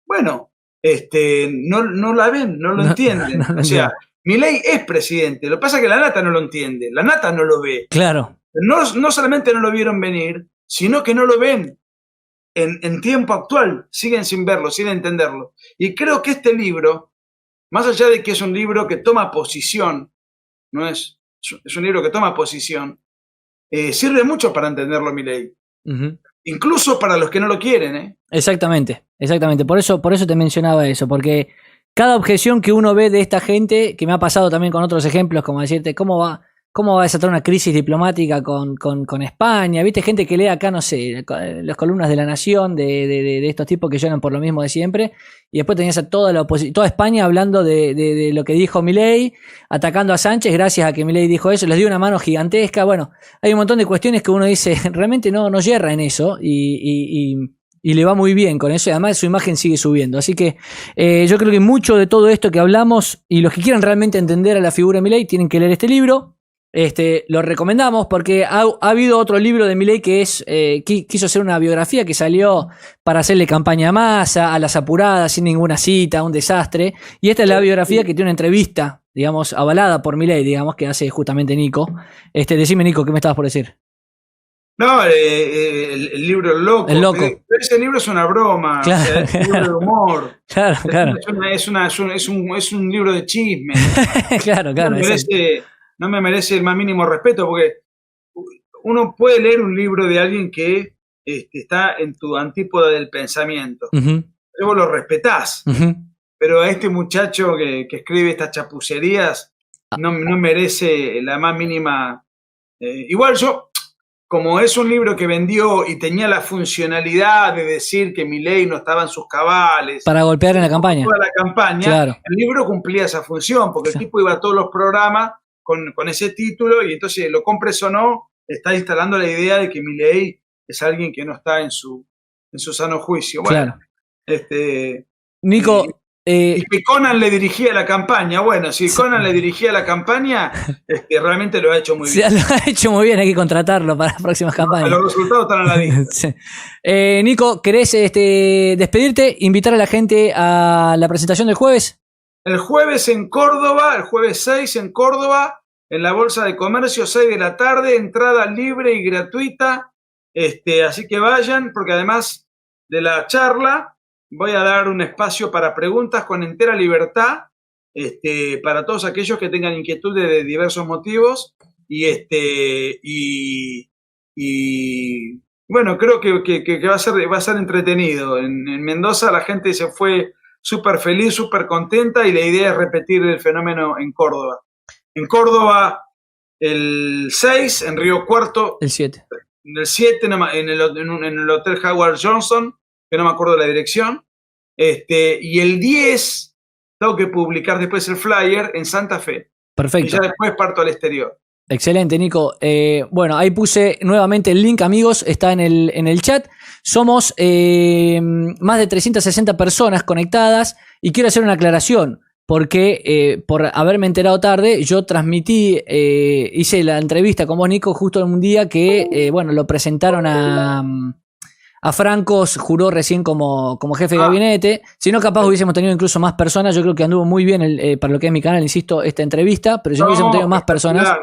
bueno, no la ven, no lo entienden. O sea, Milei es presidente, lo que pasa es que la Nata no lo entiende, la Nata no lo ve. Claro. No solamente no lo vieron venir, sino que no lo ven en tiempo actual, siguen sin verlo, sin entenderlo. Y creo que este libro, más allá de que es un libro que toma posición, es un libro que toma posición, sirve mucho para entenderlo Milei. Incluso para los que no lo quieren, Exactamente. Por eso te mencionaba eso, porque cada objeción que uno ve de esta gente, que me ha pasado también con otros ejemplos, como decirte, ¿cómo va a desatar una crisis diplomática con España? ¿Viste? Gente que lee acá, no sé, las columnas de La Nación, de estos tipos que lloran por lo mismo de siempre, y después tenías a toda España hablando de lo que dijo Milei, atacando a Sánchez gracias a que Milei dijo eso, les dio una mano gigantesca. Bueno, hay un montón de cuestiones que uno dice, realmente no yerra en eso, y le va muy bien con eso, y además su imagen sigue subiendo. Así que yo creo que mucho de todo esto que hablamos, y los que quieran realmente entender a la figura de Milei, tienen que leer este libro. Lo recomendamos porque ha habido otro libro de Milei que quiso hacer una biografía que salió para hacerle campaña a Massa, a las apuradas, sin ninguna cita, un desastre. Y esta es la biografía que tiene una entrevista, digamos, avalada por Milei, digamos, que hace justamente Nico. Decime, Nico, ¿qué me estabas por decir? No, el libro El Loco. El Loco. Ese libro es una broma, claro. O sea, es un libro de humor. Claro. Es un libro de chisme. claro. No me merece el más mínimo respeto, porque uno puede leer un libro de alguien que está en tu antípoda del pensamiento. Vos lo respetás. Pero a este muchacho que escribe estas chapucerías no merece la más mínima. Igual yo, como es un libro que vendió y tenía la funcionalidad de decir que Milei no estaba en sus cabales. Para golpear en la campaña. Toda la campaña, claro. El libro cumplía esa función, porque el tipo iba a todos los programas con ese título, y entonces, lo compres o no, está instalando la idea de que Milei es alguien que no está en su sano juicio. Bueno, claro. Nico, y que Conan le dirigía la campaña. Bueno, si Conan le dirigía la campaña, realmente lo ha hecho muy bien. Lo ha hecho muy bien, hay que contratarlo para las próximas campañas. Los resultados están a la vista. Sí. Nico, ¿querés despedirte, invitar a la gente a la presentación del jueves? El jueves en Córdoba, el jueves 6 en Córdoba, en la Bolsa de Comercio, 6 de la tarde, entrada libre y gratuita. Así que vayan, porque además de la charla, voy a dar un espacio para preguntas con entera libertad, para todos aquellos que tengan inquietudes de diversos motivos. Y bueno, creo que va a ser entretenido. En Mendoza la gente se fue súper feliz, súper contenta, y la idea es repetir el fenómeno en Córdoba. En Córdoba el 6, en Río Cuarto el 7. El 7 en el Hotel Howard Johnson, que no me acuerdo la dirección, y el 10 tengo que publicar después el flyer en Santa Fe. Perfecto. Y ya después parto al exterior. Excelente, Nico. Bueno, ahí puse nuevamente el link, amigos, está en el chat. Somos más de 360 personas conectadas, y quiero hacer una aclaración, porque por haberme enterado tarde, yo transmití, hice la entrevista con vos, Nico, justo en un día que, lo presentaron a Francos, juró recién como jefe de gabinete. Si no, capaz hubiésemos tenido incluso más personas. Yo creo que anduvo muy bien para lo que es mi canal, insisto, esta entrevista, pero si no hubiésemos tenido más personas.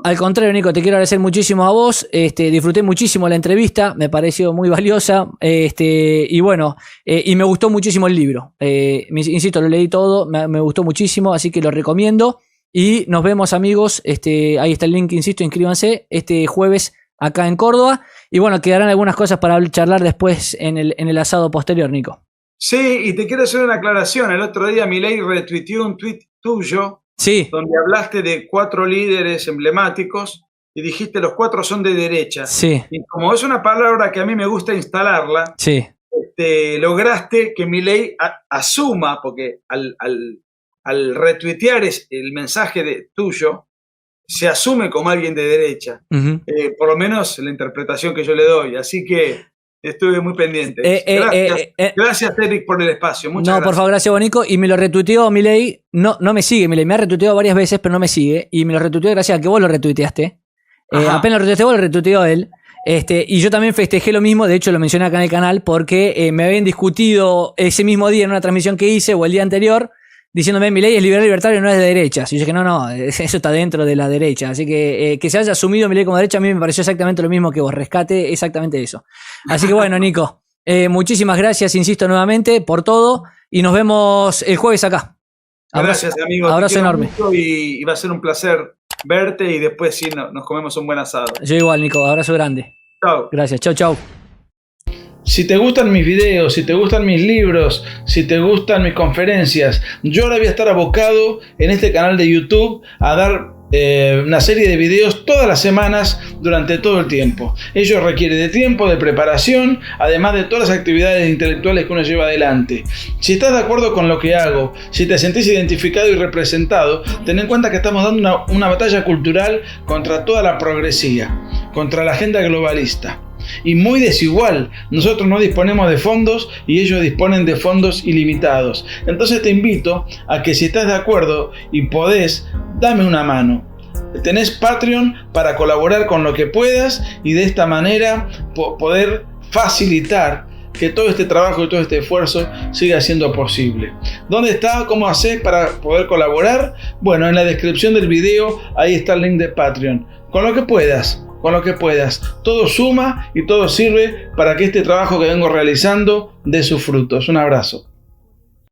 Al contrario, Nico, te quiero agradecer muchísimo a vos. Disfruté muchísimo la entrevista, me pareció muy valiosa. Y bueno, y me gustó muchísimo el libro. Insisto, lo leí todo, me gustó muchísimo, así que lo recomiendo. Y nos vemos, amigos. Ahí está el link, insisto, inscríbanse este jueves acá en Córdoba. Y bueno, quedarán algunas cosas para charlar después en el asado posterior, Nico. Sí, y te quiero hacer una aclaración. El otro día Milei retuiteó un tuit tuyo, sí, donde hablaste de 4 líderes emblemáticos y dijiste los 4 son de derecha. Sí. Y como es una palabra que a mí me gusta instalarla, sí, lograste que Milei asuma, porque al retuitear el mensaje tuyo, se asume como alguien de derecha. Por lo menos la interpretación que yo le doy. Así que estuve muy pendiente. Gracias, Eric, por el espacio. Muchas gracias. Por favor, gracias, Bonico. Y me lo retuiteó Milei. No me sigue, Milei. Me ha retuiteado varias veces, pero no me sigue. Y me lo retuiteó gracias a que vos lo retuiteaste. Apenas lo retuiteaste vos, lo retuiteó él. Y yo también festejé lo mismo. De hecho, lo mencioné acá en el canal porque me habían discutido ese mismo día en una transmisión que hice, o el día anterior, diciéndome Milei es liberal libertario, no es de derechas. Y yo dije, no, eso está dentro de la derecha. Así que se haya asumido Milei como derecha, a mí me pareció exactamente lo mismo que vos. Rescate exactamente eso. Así que bueno, Nico, muchísimas gracias, insisto nuevamente, por todo. Y nos vemos el jueves acá. Gracias, amigo. Abrazo enorme. Y va a ser un placer verte, y después sí nos comemos un buen asado. Yo igual, Nico. Abrazo grande. Chao. Gracias. Chau. Si te gustan mis videos, si te gustan mis libros, si te gustan mis conferencias, yo ahora voy a estar abocado en este canal de YouTube a dar una serie de videos todas las semanas durante todo el tiempo. Ello requiere de tiempo, de preparación, además de todas las actividades intelectuales que uno lleva adelante. Si estás de acuerdo con lo que hago, si te sentís identificado y representado, ten en cuenta que estamos dando una batalla cultural contra toda la progresía, contra la agenda globalista. Y muy desigual. Nosotros no disponemos de fondos y ellos disponen de fondos ilimitados. Entonces te invito a que si estás de acuerdo y podés, dame una mano. Tenés Patreon para colaborar con lo que puedas y de esta manera poder facilitar que todo este trabajo y todo este esfuerzo siga siendo posible. ¿Dónde está? ¿Cómo haces para poder colaborar? Bueno, en la descripción del video ahí está el link de Patreon. Con lo que puedas. Todo suma y todo sirve para que este trabajo que vengo realizando dé sus frutos. Un abrazo.